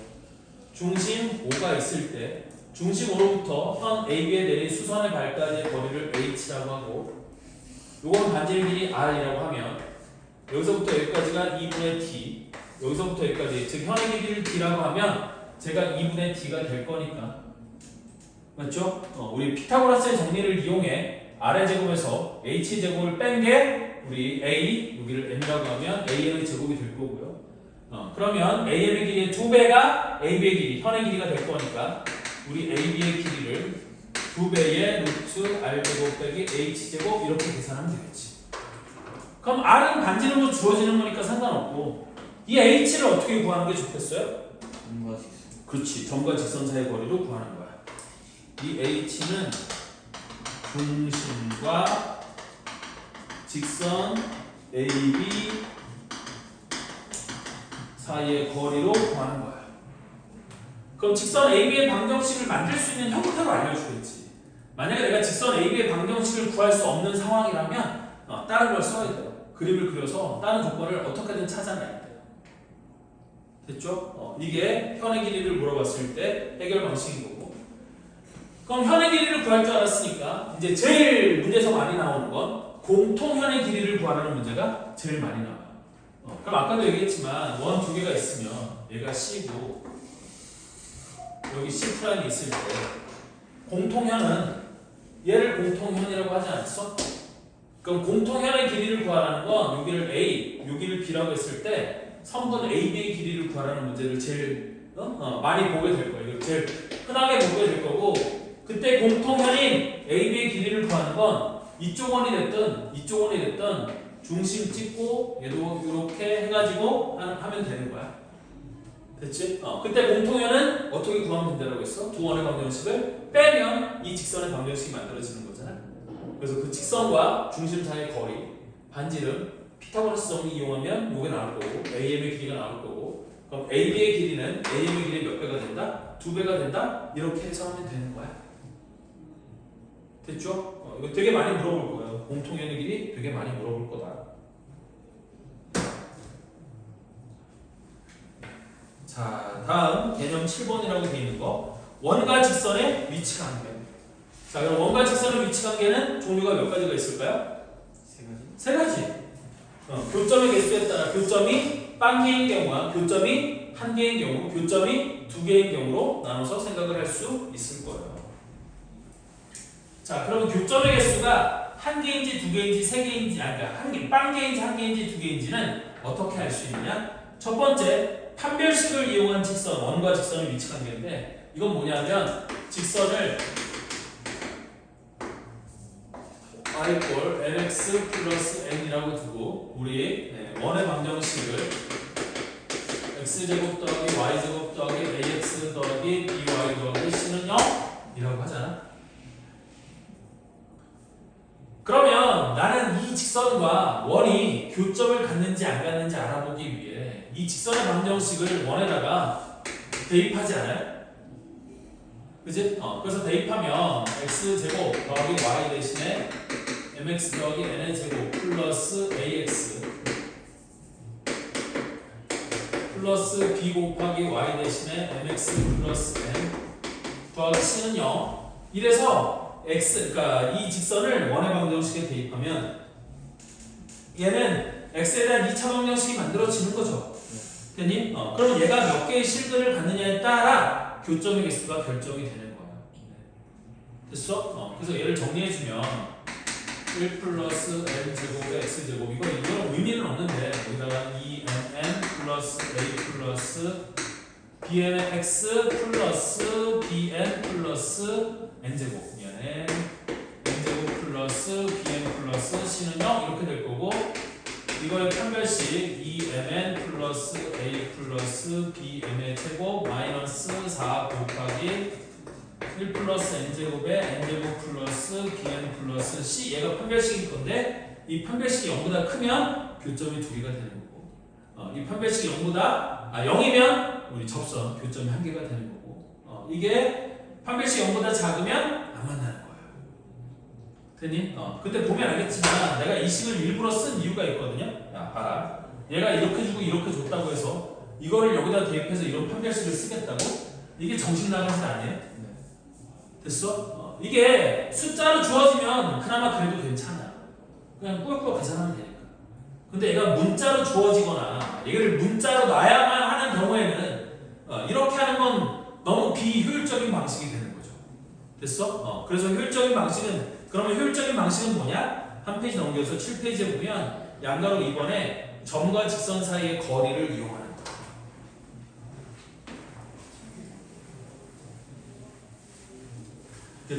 중심 O가 있을 때 중심 O로부터 현 AB에 내린 수선의 발까지의 거리를 H라고 하고 요건 반지름 길이 R이라고 하면 여기서부터 여기까지가 2분의 T 여기서부터 여기까지 즉 현의 길이를 D라고 하면 제가 2분의 D가 될 거니까 맞죠? 우리 피타고라스의 정리를 이용해 R의 제곱에서 H 제곱을 뺀 게 우리 A 여기를 M이라고 하면 AM의 제곱이 될 거고요. 그러면 AM의 길이의 2배가 AB의 길이, 현의 길이가 될 거니까 우리 AB의 길이를 2배의 루트 R제곱 빼기 H제곱 이렇게 계산하면 되겠지. 그럼 R은 반지름으로 주어지는 거니까 상관없고 이 H를 어떻게 구하는 게 좋겠어요? 점과 직선. 그렇지. 점과 직선 사이의 거리로 구하는 거야. 이 H는 중심과 직선 AB 사이의 거리로 구하는 거야. 그럼 직선 AB의 방정식을 만들 수 있는 형태로 알려주겠지. 만약에 내가 직선 AB의 방정식을 구할 수 없는 상황이라면 다른 걸 써야 돼요. 그림을 그려서 다른 조건을 어떻게든 찾아내야 돼요. 됐죠? 이게 현의 길이를 물어봤을 때 해결 방식인 거고. 그럼 현의 길이를 구할 줄 알았으니까 이제 제일 문제에서 많이 나오는 건 공통현의 길이를 구하라는 문제가 제일 많이 나와요. 그럼 아까도 얘기했지만 원 두 개가 있으면 얘가 C고 여기 C'이 있을 때 공통현은 얘를 공통현이라고 하지 않았어? 그럼 공통현의 길이를 구하라는 건 여기를 A, 여기를 B라고 했을 때 선분 AB의 길이를 구하라는 문제를 제일 많이 보게 될 거예요. 제일 흔하게 보게 될 거고 그때 공통현인 AB의 길이를 구하는 건 이쪽 원이 됐든 이쪽 원이 됐든 중심 찍고 얘도 이렇게 해가지고 하면 되는 거야. 됐지? 그때 공통현은 어떻게 구하면 된다고 했어? 두 원의 방정식을 빼면 이 직선의 방정식이 만들어지는 거잖아. 그래서 그 직선과 중심 사이의 거리, 반지름, 피타고라스 정리 이용하면 이게 나올 거고 AM의 길이가 나올 거고 그럼 AB의 길이는 AM의 길이 몇 배가 된다? 2배가 된다? 이렇게 해서 하면 되는 거야. 됐죠? 이거 되게 많이 물어볼 거예요. 공통현의 길이 되게 많이 물어볼 거다. 자, 다음 개념 7번이라고 되어 있는 거 원과 직선의 위치 관계. 자, 그럼 원과 직선의 위치 관계는 종류가 몇 가지가 있을까요? 세 가지. 교점의 개수에 따라 교점이 한 개인 경우와 교점이 한 개인 경우, 교점이 두 개인 경우로 나눠서 생각을 할 수 있을 거예요. 자, 그러면 교점의 개수가 한 개인지 두 개인지 세 개인지, 그러니까 빵 개인지 한 개인지 두 개인지는 어떻게 알 수 있느냐? 첫 번째, 판별식을 이용한 직선, 원과 직선의 위치 관계인데 이건 뭐냐면 직선을 y 꼴 mx 플러스 n이라고 두고 우리 원의 방정식을 x제곱 더하기 y제곱 더하기 ax 더하기 by 더하기 c는 0이라고 하잖아. 그러면 나는 이 직선과 원이 교점을 갖는지 안 갖는지 알아보기 위해 이 직선의 방정식을 원에다가 대입하지 않아요? 그지? 그래서 대입하면 x제곱 더하기 y 대신에 mx 더하기 n의 제곱 플러스 ax 플러스 b 곱하기 y 대신에 mx 플러스 n 더하기 c는 0 이래서 그러니까 이 직선을 원의 방정식에 대입하면 얘는 x에 대한 2차 방정식이 만들어지는 거죠. 됐니? 그럼 얘가 몇 개의 실근을 갖느냐에 따라 교점의 개수가 결정이 되는 거야. 됐어? 그래서 얘를 정리해주면 1 플러스 n 제곱의 x 제곱 이건 의미는 없는데 여기다가 2nn 플러스 a 플러스 bn의 x 플러스 bn 플러스 n 제곱 n 제곱 플러스 플러스 bm의 제곱 마이너스 4 곱하기 1 플러스 n제곱에 n제곱 플러스 bn 플러스 c. 얘가 판별식일 건데 이 판별식이 0보다 크면 교점이 2개가 되는 거고 이 판별식이 0이면 우리 접선 교점이 1개가 되는 거고 이게 판별식이 0보다 작으면 안 만나는 거예요. 됐니? 근데 보면 알겠지만 내가 이 식을 일부러 쓴 이유가 있거든요. 야 봐라, 얘가 이렇게 주고 이렇게 줬다고 해서 이거를 여기다 대입해서 이런 판별식을 쓰겠다고? 이게 정신 나간 짓 아니에요? 됐어? 이게 숫자로 주어지면 그나마 그래도 괜찮아. 그냥 꾸역꾸역 계산하면 되니까. 근데 얘가 문자로 주어지거나 얘를 문자로 놔야만 하는 경우에는 이렇게 하는 건 너무 비효율적인 방식이 되는 거죠. 됐어? 그래서 효율적인 방식은, 그러면 효율적인 방식은 뭐냐? 한 페이지 넘겨서 7페이지에 보면 양가로 2번에 점과 직선 사이의 거리를 이용하는 거예요.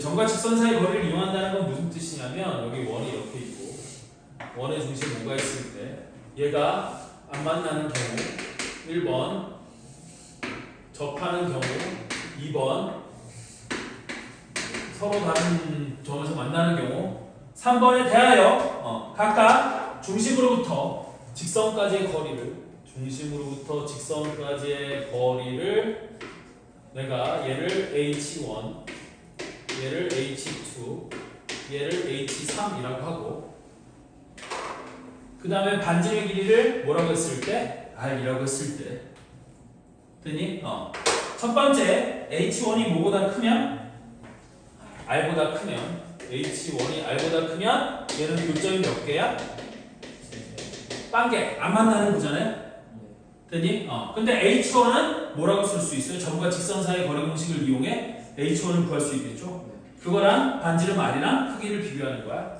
점과 직선 사이의 거리를 이용한다는 건 무슨 뜻이냐면 여기 원이 이렇게 있고 원의 중심에 뭐가 있을 때 얘가 안 만나는 경우 1번, 접하는 경우 2번, 서로 다른 점에서 만나는 경우 3번에 대하여 각각 중심으로부터 직선까지의 거리를 내가 얘를 h1, 얘를 h2, 얘를 h3이라고 하고 그 다음에 반지름의 길이를 뭐라고 했을 때? r이라고 했을 때 됐니? 첫 번째 h1이 뭐보다 크면? r보다 크면 h1이 r보다 크면 얘는 교점이 몇 개야? 빵개 안 만나는 거잖아요? 됐니? 근데 h1은 뭐라고 쓸 수 있어요? 점과 직선 사이의 거리 공식을 이용해 h1을 구할 수 있겠죠? 그거랑 반지름 r이랑 크기를 비교하는 거야.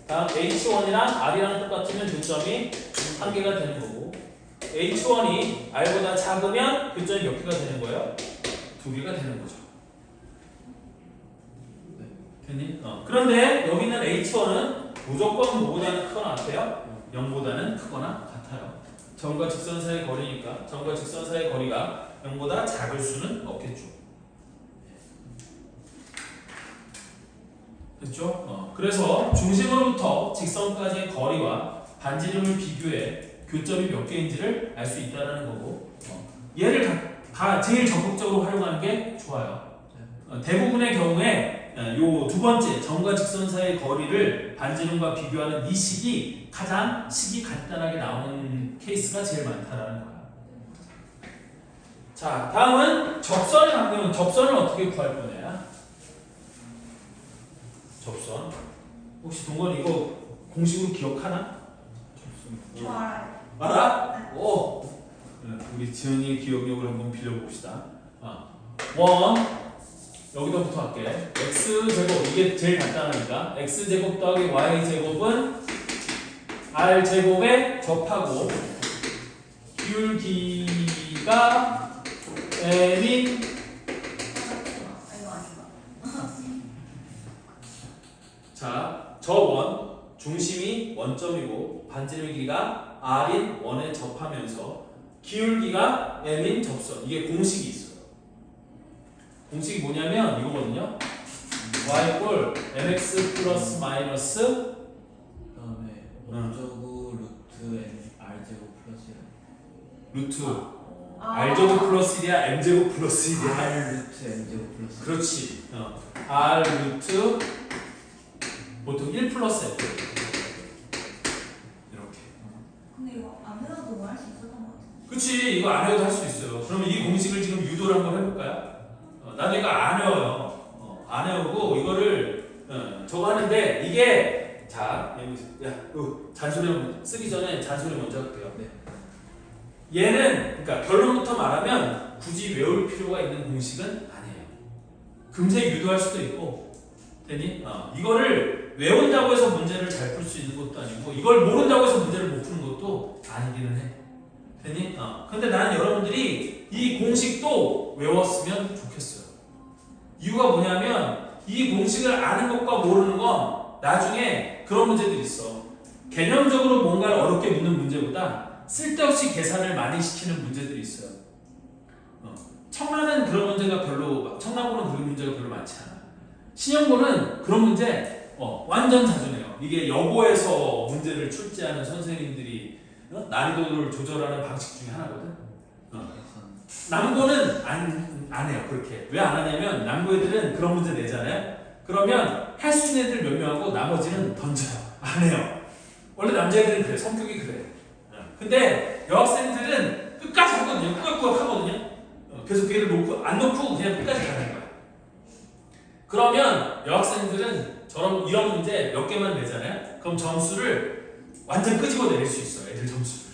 다음 h1이랑 r이랑 똑같으면 교점이 1개가 되는 거고 h1이 r보다 작으면 교점이 몇 개가 되는 거예요? 2개가 되는 거죠. 됐니? 그런데 여기 있는 h1은 무조건 뭐보다는 크거나 같아요? 0보다는 크거나 같아요. 점과 직선 사이의 거리니까 점과 직선 사이의 거리가 0보다 작을 수는 없겠죠. 됐죠? 그래서 중심으로부터 직선까지의 거리와 반지름을 비교해 교점이 몇 개인지를 알 수 있다는 거고 얘를 다 제일 적극적으로 활용하는 게 좋아요. 대부분의 경우에 요 두 번째 점과 직선 사이의 거리를 반지름과 비교하는 이 식이 가장 식이 간단하게 나오는 케이스가 제일 많다라는 거야. 자, 다음은 접선의 강도는 접선을 어떻게 구할 거냐? 접선. 혹시 동건 이거 공식으로 기억하나? 저 알아요. 알아? 네. 오. 우리 지은이의 기억력을 한번 빌려봅시다. 원. 여기서부터 할게. x제곱 이게 제일 간단하니까 x제곱 더하기 y제곱은 r제곱에 접하고 기울기가 m인 이거 아닌가? 자, 저 원 중심이 원점이고 반지름의 길이가 r인 원에 접하면서 기울기가 m인 접선. 이게 공식이 있어요. 공식이 뭐냐면 이거거든요. y 꼴 mx 플러스 마이너스 그다음에 원저구 루트 n r제곱 플러스 루트 r제곱 플러스 1이야 m제곱 플러스 1이야. r 루트 n제곱 플러스 그렇지. r 루트 보통 1 플러스 f 이렇게. 근데 이거 안 해도 뭐 할 수 있었던 것 같은데. 그치, 이거 안 외워도 할 수 있어요. 그러면 이 공식을 지금 유도를 한번 해볼까요? 나도 이거 안 외워요. 안 외우고 이거를 저거 하는데 이게 자, 잔소리 쓰기 전에 잔소리 먼저 할게요. 네. 얘는 그러니까 결론부터 말하면 굳이 외울 필요가 있는 공식은 아니에요. 금세 유도할 수도 있고, 되니? 이거를 외운다고 해서 문제를 잘 풀 수 있는 것도 아니고 이걸 모른다고 해서 문제를 못 푸는 것도 아니기는 해. 되니? 근데 나는 여러분들이 이 공식도 외웠으면 좋겠어요. 이유가 뭐냐면 이 공식을 아는 것과 모르는 건 나중에 그런 문제들이 있어. 개념적으로 뭔가를 어렵게 묻는 문제보다 쓸데없이 계산을 많이 시키는 문제들이 있어요. 청라는 그런 문제가 청라고는 그런 문제가 별로 많지 않아. 신형고는 그런 문제 완전 자주네요. 이게 여고에서 문제를 출제하는 선생님들이 난이도를 조절하는 방식 중에 하나거든. 남고는 안 해요. 그렇게. 왜 안 하냐면 남고 애들은 그런 문제 내잖아요. 그러면 할 수 있는 애들 몇 명하고 나머지는 던져요. 안 해요. 원래 남자애들은 그래. 성격이 그래. 근데 여학생들은 끝까지 하거든요. 꾸역꾸역 하거든요. 그래서 기회를 안 놓고 그냥 끝까지 가는 거야. 그러면 여학생들은 이런 문제 몇 개만 내잖아요. 그럼 점수를 완전 끄집어 내릴 수 있어요. 애들 점수를.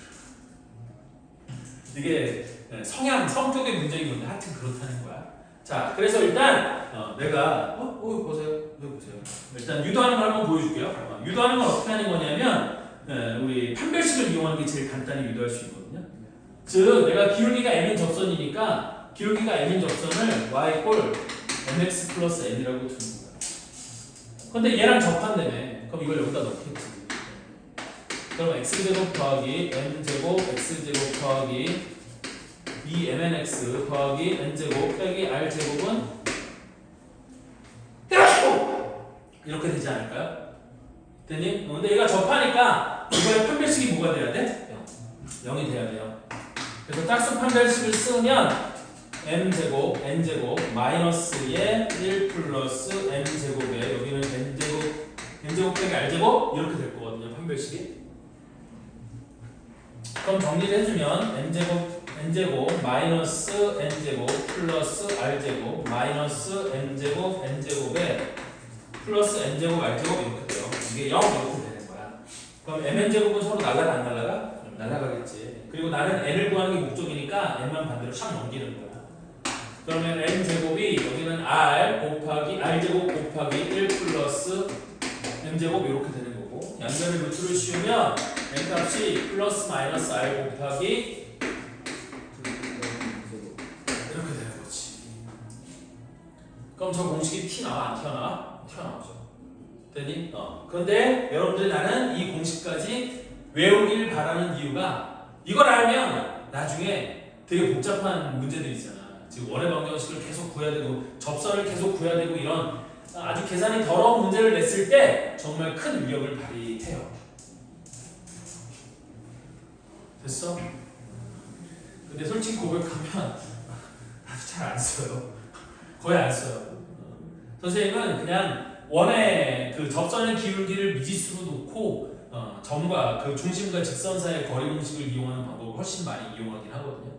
이게 성격의 문제인 건데 하여튼 그렇다는 거야. 자, 그래서 일단 내가 보세요. 여기 보세요. 일단 유도하는 걸 한번 보여줄게요. 유도하는 건 어떻게 하는 거냐면 우리 판별식을 이용하는 게 제일 간단히 유도할 수 있거든요. 즉 내가 기울기가 m인 접선이니까 기울기가 m인 접선을 y 꼴 mx 플러스 n이라고 두는 거야. 근데 얘랑 접한다며. 그럼 이걸 여기다 넣겠지. 그럼 x제곱 더하기 m제곱 x제곱 더하기 2mnx 더하기 n제곱 빼기 r제곱은 이렇게 되지 않을까요? 됐니? 근데 얘가 접하니까 이거의 판별식이 뭐가 돼야 돼? 0이 돼야 돼요. 그래서 짝수 판별식을 쓰면 m제곱 n제곱 마이너스의 1 플러스 n제곱에 여기는 n제곱 빼기 r제곱 이렇게 될 거거든요. 판별식이. 그럼 정리를 해주면 n제곱 마이너스 n제곱 플러스 r제곱 마이너스 n제곱 n제곱에 플러스 n제곱 r제곱 이렇게 돼요. 이게 0 이렇게 되는 거야. 그럼 mn제곱은 서로 날라가 안 날라가? 날라가겠지. 그리고 나는 n을 구하는 게 목적이니까 n만 반대로 샥 넘기는 거야. 그러면 n제곱이 여기는 r제곱 곱하기 1 플러스 n제곱 이렇게 되는 거고 양변의 루트를 씌우면 n값이 플러스 마이너스 r 곱하기 이렇게 되는 거지. 그럼 저 공식이 T 나와? 안 튀어나와? 튀어나오죠. 됐니? 그런데 여러분들 나는 이 공식까지 외우길 바라는 이유가 이걸 알면 나중에 되게 복잡한 문제들이 있잖아. 지금 원의 방정식을 계속 구해야 되고 접선을 계속 구해야 되고 이런 아주 계산이 더러운 문제를 냈을 때 정말 큰 위력을 발휘해요. 됐어? 근데 솔직히 고백하면 나도 잘 안 써요. 거의 안 써요. 선생님은 그냥 원의 그 접선의 기울기를 미지수로 놓고 점과 그 중심과 직선 사이의 거리 공식을 이용하는 방법을 훨씬 많이 이용하긴 하거든요.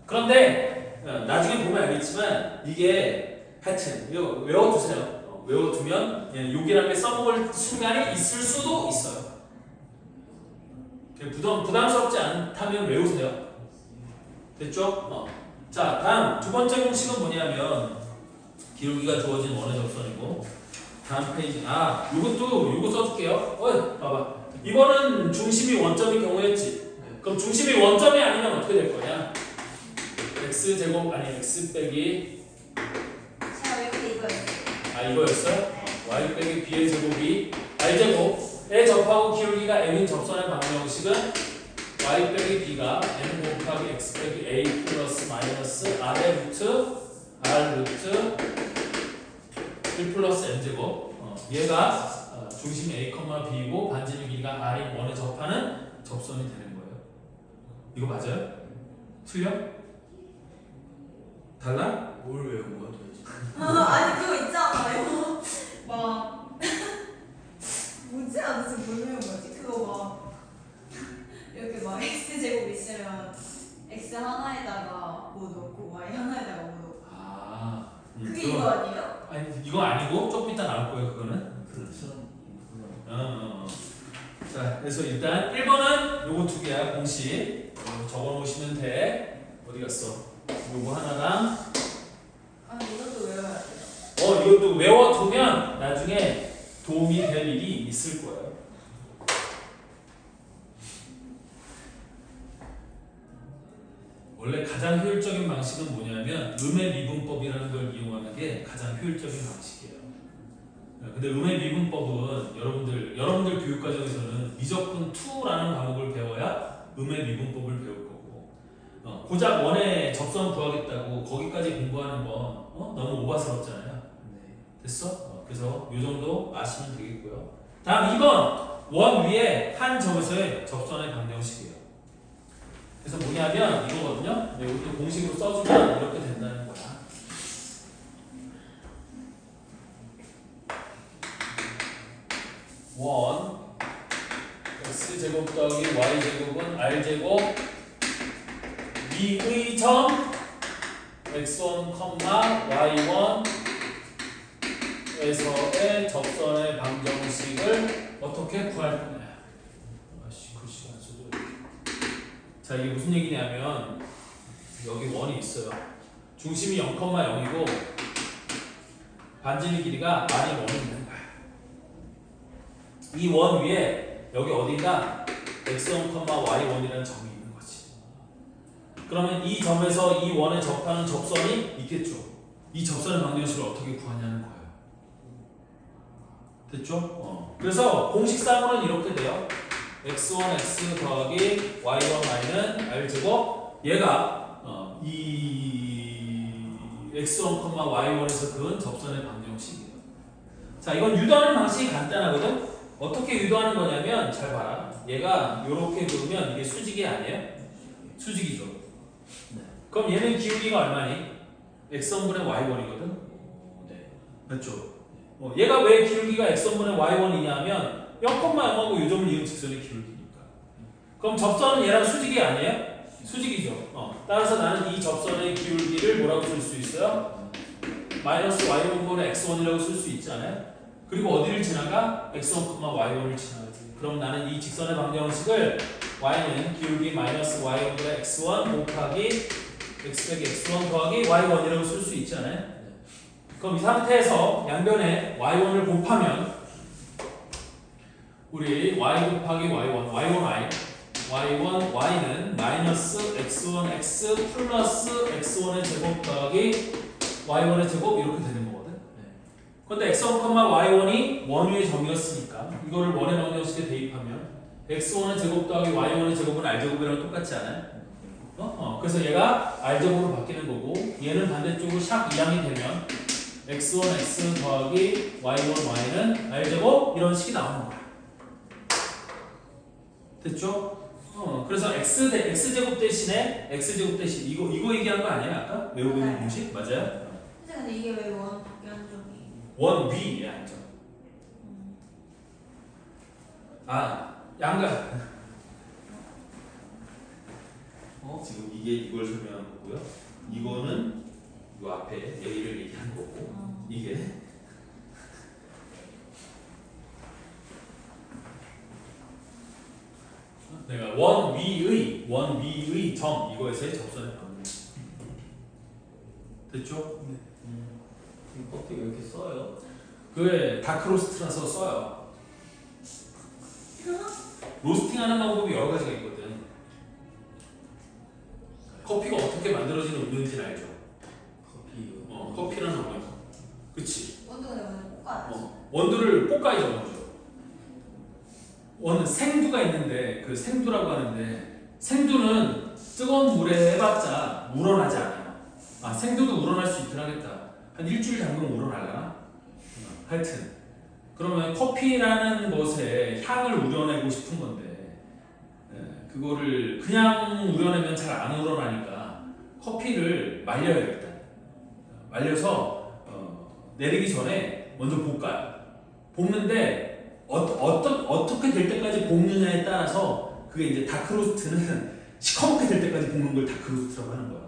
그런데 나중에 보면 알겠지만 이게 하여튼 이거 외워두세요. 외워두면 여기라는 게 써먹을 순간이 있을 수도 있어요. 부담스럽지 않다면 외우세요. 됐죠? 자, 다음 두 번째 공식은 뭐냐면 기울기가 주어진 원의 접선이고 다음 페이지 요거 써줄게요. 봐봐. 이거는 중심이 원점인 경우였지. 그럼 중심이 원점이 아니면 어떻게 될 거냐? x제곱 아니 x 빼기 제가 여기 이거였어요. 이거였어요? y 빼기 b의 제곱이 r제곱에 접하고 기울기가 m인 접선의 방정식은 y 빼기 b가 m 곱하기 x 빼기 a 플러스 마이너스 r의 루트 r 루트 1 플러스 n제곱 얘가 중심이 a, b이고 반지름 길이가 r인 원에 접하는 접선이 되는 거예요. 이거 맞아요? 틀려? 달라? 뭘 외운 거야 도대체? 아니 그거 있잖아요. 막 뭐지? 무슨 뭘 외운 거지? 그거 막 이렇게 막 x 제곱 있으면 x 하나에다가 뭐 넣고 y 하나에다가 뭐 넣고. 그게 이거 아니에요? 아니 이거 아니고 조금 이따 나올 거예요. 그거는. 그렇죠. 자, 그래서 일단 1번은 요거 두 개야 공식. 적어 놓으시면 돼. 어디 갔어? 요거 하나랑 이것도 외워야 돼요. 이것도 외워두면 나중에 도움이 될 일이 있을 거예요. 원래 가장 효율적인 방식은 뭐냐면 음의 미분법이라는 걸 이용하는 게 가장 효율적인 방식이에요. 근데 음의 미분법은 여러분들 교육과정에서는 미적분 2라는 과목을 배워야 음의 미분법을 배울 거고 고작 원의 접선 구하겠다고 거기까지 공부하는 건 너무 오바스럽잖아요. 네. 됐어? 그래서 이 정도 아시면 되겠고요. 다음 2번 원 위에 한 점에서의 접선의 방정식이에요. 그래서 뭐냐면 이거거든요. 이것도 공식으로 써주면 이렇게 된다는 거야. 원 x제곱 더하기 y제곱은 r제곱 위의 점 x1, y1 에서의 접선의 방정식을 어떻게 구할 거냐. 아씨 글씨가 안 써져. 자 이게 무슨 얘기냐면 여기 원이 있어요. 중심이 0,0이고 반지름 길이가 많이 원이 있는 거야. 이 원 위에 여기 어딘가 x1, y1이라는 점이 있는 거지. 그러면 이 점에서 이 원에 접하는 접선이 있겠죠. 이 접선의 방정식을 어떻게 구하냐는 거예요. 됐죠? 그래서 공식상으로는 이렇게 돼요. x1, x 더하기 y1, y는 r제곱 얘가 이 x1, y1에서 그은 접선의 방정식이에요. 자 이건 유도하는 방식이 간단하거든? 어떻게 유도하는 거냐면 잘 봐라. 얘가 이렇게 그으면 이게 수직이 아니에요? 수직이죠. 네. 그럼 얘는 기울기가 얼마니? x1분의 y1이거든? 네. 맞죠? 얘가 왜 기울기가 x1분의 y1이냐 하면 0,0하고 요점을 이은 직선의 기울기니까. 그럼 접선은 얘랑 수직이 아니에요? 수직이죠. 따라서 나는 이 접선의 기울기를 뭐라고 쓸 수 있어요? 마이너스 y1분의 x1이라고 쓸 수 있잖아요. 그리고 어디를 지나가? x1, y1을 지나가지. 그럼 나는 이 직선의 방정식을 y는 기울기 마이너스 y1분의 x1 곱하기 x 빼기 x1 더하기 y1이라고 쓸 수 있잖아요. 그럼 이 상태에서 양변에 y1을 곱하면 우리 y 곱하기 y1, y1y, y1, y는 마이너스 x1, x 플러스 x1의 제곱 더하기 y1의 제곱 이렇게 되는 거거든. 그런데 x1, y1이 원 위의 점이었으니까 이거를 원의 방정식에 대입하면 x1의 제곱 더하기 y1의 제곱은 r제곱이랑 똑같지 않아요? 그래서 얘가 r제곱으로 바뀌는 거고 얘는 반대쪽으로 샥 이항이 되면 x1, x 더하기 y1, y는 r제곱 이런 식이 나오는 거야. 됐죠? 그래서 x제곱 대신에 x제곱 대신 이거 얘기한 거 아니에요? 아까? 외우고 있는 공식? 맞아요? 근데 이게 왜 원 밖에 한 점이? 원 위에 앉아. 양가. 지금 이걸 설명한 거고요. 이거는 이 앞에 A를 얘기한 거고 이게 내가 원 위의 점 이거에서의 접선의 방정식. 됐죠? 네. 커피 왜 이렇게 써요? 그게 다크로스트라서 써요. 로스팅하는 방법이 여러 가지가 있거든. 커피가 어떻게 만들어지는 원인지는 알죠? 커피라는 원인. 그치? 원두가 내가 볶아야지. 원두를 볶아야죠, 먼저. 원은 생두가 있는데 그 생두라고 하는데 생두는 뜨거운 물에 해봤자 우러나지 않아요. 생두도 우러날 수 있긴 하겠다. 한 일주일 잠그면 우러날라나? 하여튼 그러면 커피라는 것에 향을 우려내고 싶은 건데 그거를 그냥 우려내면 잘 안 우러나니까 커피를 말려요. 일단 말려서 내리기 전에 먼저 볶아요. 볶는데 어떻게 될 때까지 볶느냐에 따라서 그게 이제 다크로스트는 시커멓게 될 때까지 볶는 걸 다크로스트라고 하는 거야.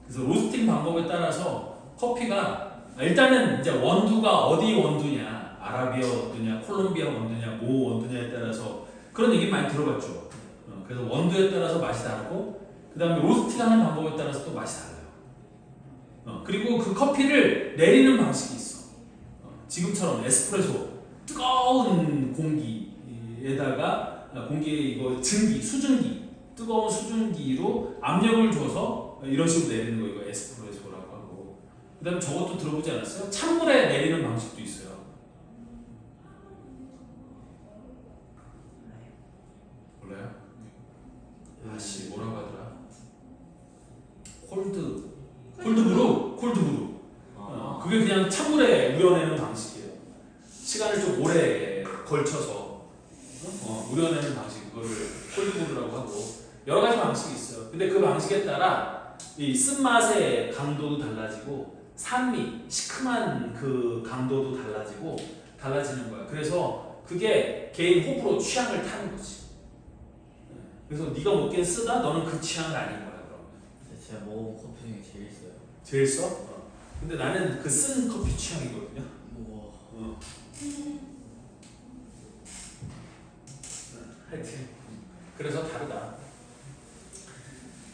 그래서 로스팅 방법에 따라서 커피가 일단은 이제 원두가 어디 원두냐, 아라비아 원두냐, 콜롬비아 원두냐, 뭐 원두냐에 따라서 그런 얘기 많이 들어봤죠. 그래서 원두에 따라서 맛이 다르고 그 다음에 로스팅하는 방법에 따라서 또 맛이 달라요. 그리고 그 커피를 내리는 방식이 있어. 지금처럼 에스프레소 뜨거운 공기에다가 이거 수증기 뜨거운 수증기로 압력을 줘서 이런 식으로 내리는 거 이거 에스프레소라고 하고 그 다음에 저것도 들어보지 않았어요? 찬물에 내리는 방식도 있어요. 몰라요? 아씨 뭐라고 하더라? 그게 그냥 찬물에 우려내는 방식이에요. 시간을 좀 오래 걸쳐서 우려내는 방식, 그거를 콜드보드라고 하고 여러 가지 방식이 있어요. 근데 그 방식에 따라 이 쓴맛의 강도도 달라지고 산미, 시큼한 그 강도도 달라지는 거야. 그래서 그게 개인 호불호 취향을 타는 거지. 그래서 네가 먹기엔 쓰다, 너는 그 취향은 아닌 거야. 그럼. 제가 먹어본 커피 중에 제일 써요. 제일 써? 근데 나는 그 쓴 커피 취향이거든요. 우와. 하여튼 그래서 다르다.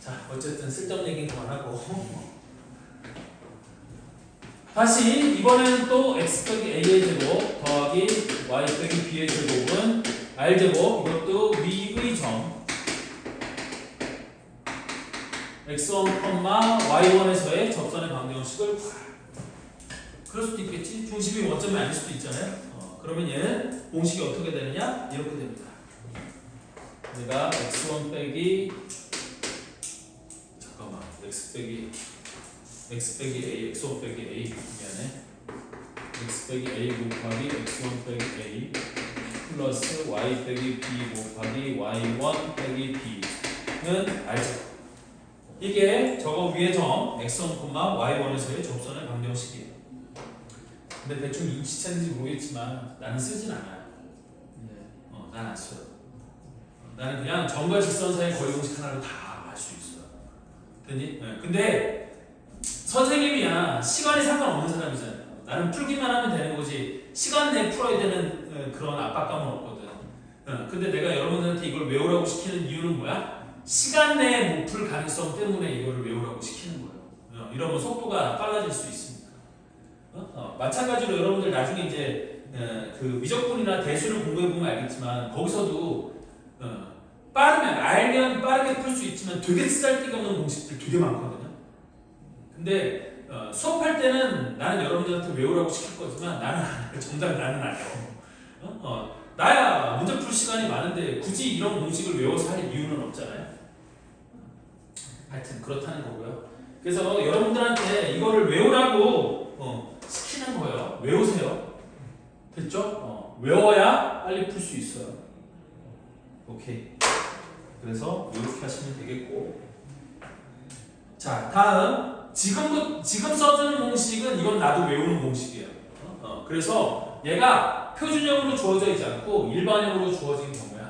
자, 어쨌든 쓸데없는 얘기는 그만하고 다시 이번에는 또 x 빼기 a의 제곱 더하기 y 빼기 b의 제곱은 r 제곱, 이것도 위의 점 x1, y1에서의 접선의 방정식을 구하라. 그럴 수도 있겠지. 중심이 원점이 아닐 수도 있잖아요. 그러면 얘는 공식이 어떻게 되느냐? 이렇게 됩니다. 내가 x1 빼기 잠깐만 x 빼기 a, x1 빼기 a, 미안해. x 빼기 a 곱하기 x1 빼기 a 플러스 y 빼기 b 곱하기 y1 빼기 b는 알죠. 이게 저거 위에 점 x1, y1에서의 접선의 방정식이에요. 근데 대충 인지체인지 모르겠지만 나는 쓰진 않아요. 난 안 써요. 나는 그냥 점과 직선 사이의 거리 공식 하나로 다 할 수 있어요. 됐니? 네. 근데 선생님이야 시간이 상관없는 사람이잖아요. 나는 풀기만 하면 되는 거지 시간 내에 풀어야 되는 그런 압박감은 없거든. 근데 내가 여러분들한테 이걸 외우라고 시키는 이유는 뭐야? 시간 내에 못 풀 가능성 때문에 이거를 외우라고 시키는 거예요. 이러면 속도가 빨라질 수 있습니다. 마찬가지로 여러분들 나중에 이제 그 미적분이나 대수를 공부해보면 알겠지만 거기서도 알면 빠르게 풀 수 있지만 되게 쓰잘데기 없는 공식들 되게 많거든요. 근데 수업할 때는 나는 여러분들한테 외우라고 시킬 거지만 나는 안 해요. 정작 나는 안 해요. 나야 문제 풀 시간이 많은데 굳이 이런 공식을 외워서 할 이유는 없잖아요. 하여튼 그렇다는 거고요. 그래서 여러분들한테 이거를 외우라고 시키는 거예요. 외우세요. 됐죠? 외워야 빨리 풀 수 있어요. 오케이. 그래서 이렇게 하시면 되겠고. 자, 다음 지금 써주는 공식은 이건 나도 외우는 공식이에요. 그래서 얘가 표준형으로 주어져 있지 않고 일반형으로 주어진 경우야.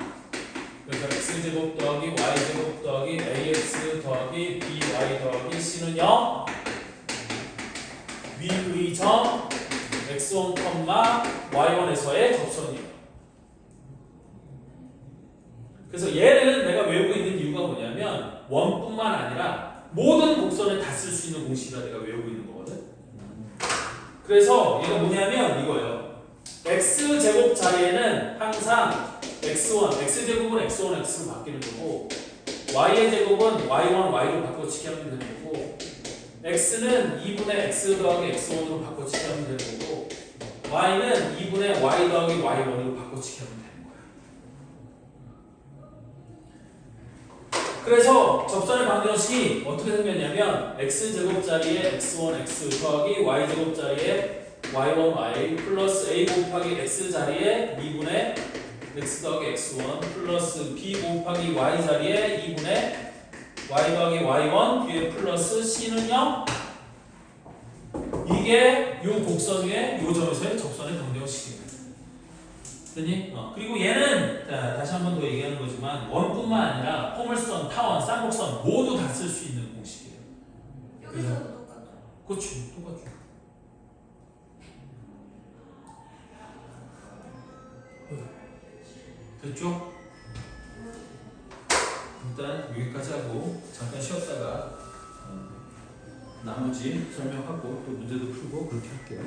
그래서 x제곱 더하기 y제곱 더하기 ax 더하기 by 더하기 c는 0 위의 점 x1, y1에서의 접선이에요. 그래서 얘는 내가 외우고 있는 이유가 뭐냐면 원뿐만 아니라 모든 곡선을 다 쓸 수 있는 공식이라 내가 외우고 있는 거거든. 그래서 얘가 뭐냐면 이거예요. x제곱 자리에는 항상 x1, x제곱은 x1, x로 바뀌는 거고 y의 제곱은 y1, y로 바꿔치기 하면 되는 거고 x는 2분의 x 더하기 x1으로 바꿔치기 하면 되는 거고 y는 2분의 y 더하기 y1으로 바꿔치기 하면 되는 거예요. 그래서 접선의 방정식이 어떻게 생겼냐면 x제곱 자리에 x1, x 더하기 y제곱 자리에 y1, y 플러스 a 곱하기 x 자리에 2분의 x 더하기 x1 플러스 b 곱하기 y 자리에 2분의 y 더하기 y1 뒤에 플러스 c는 0 이게 요 곡선 위에 요 점에서의 접선의 방정식이에요. 됐니? 그리고 얘는 다시 한 번 더 얘기하는 거지만 원뿐만 아니라 포물선, 타원, 쌍곡선 모두 다 쓸 수 있는 공식이에요. 여기서도 똑같죠. 그렇지, 똑같죠. 됐죠? 일단 여기까지 하고 잠깐 쉬었다가 나머지 설명하고 또 문제도 풀고 그렇게 할게요.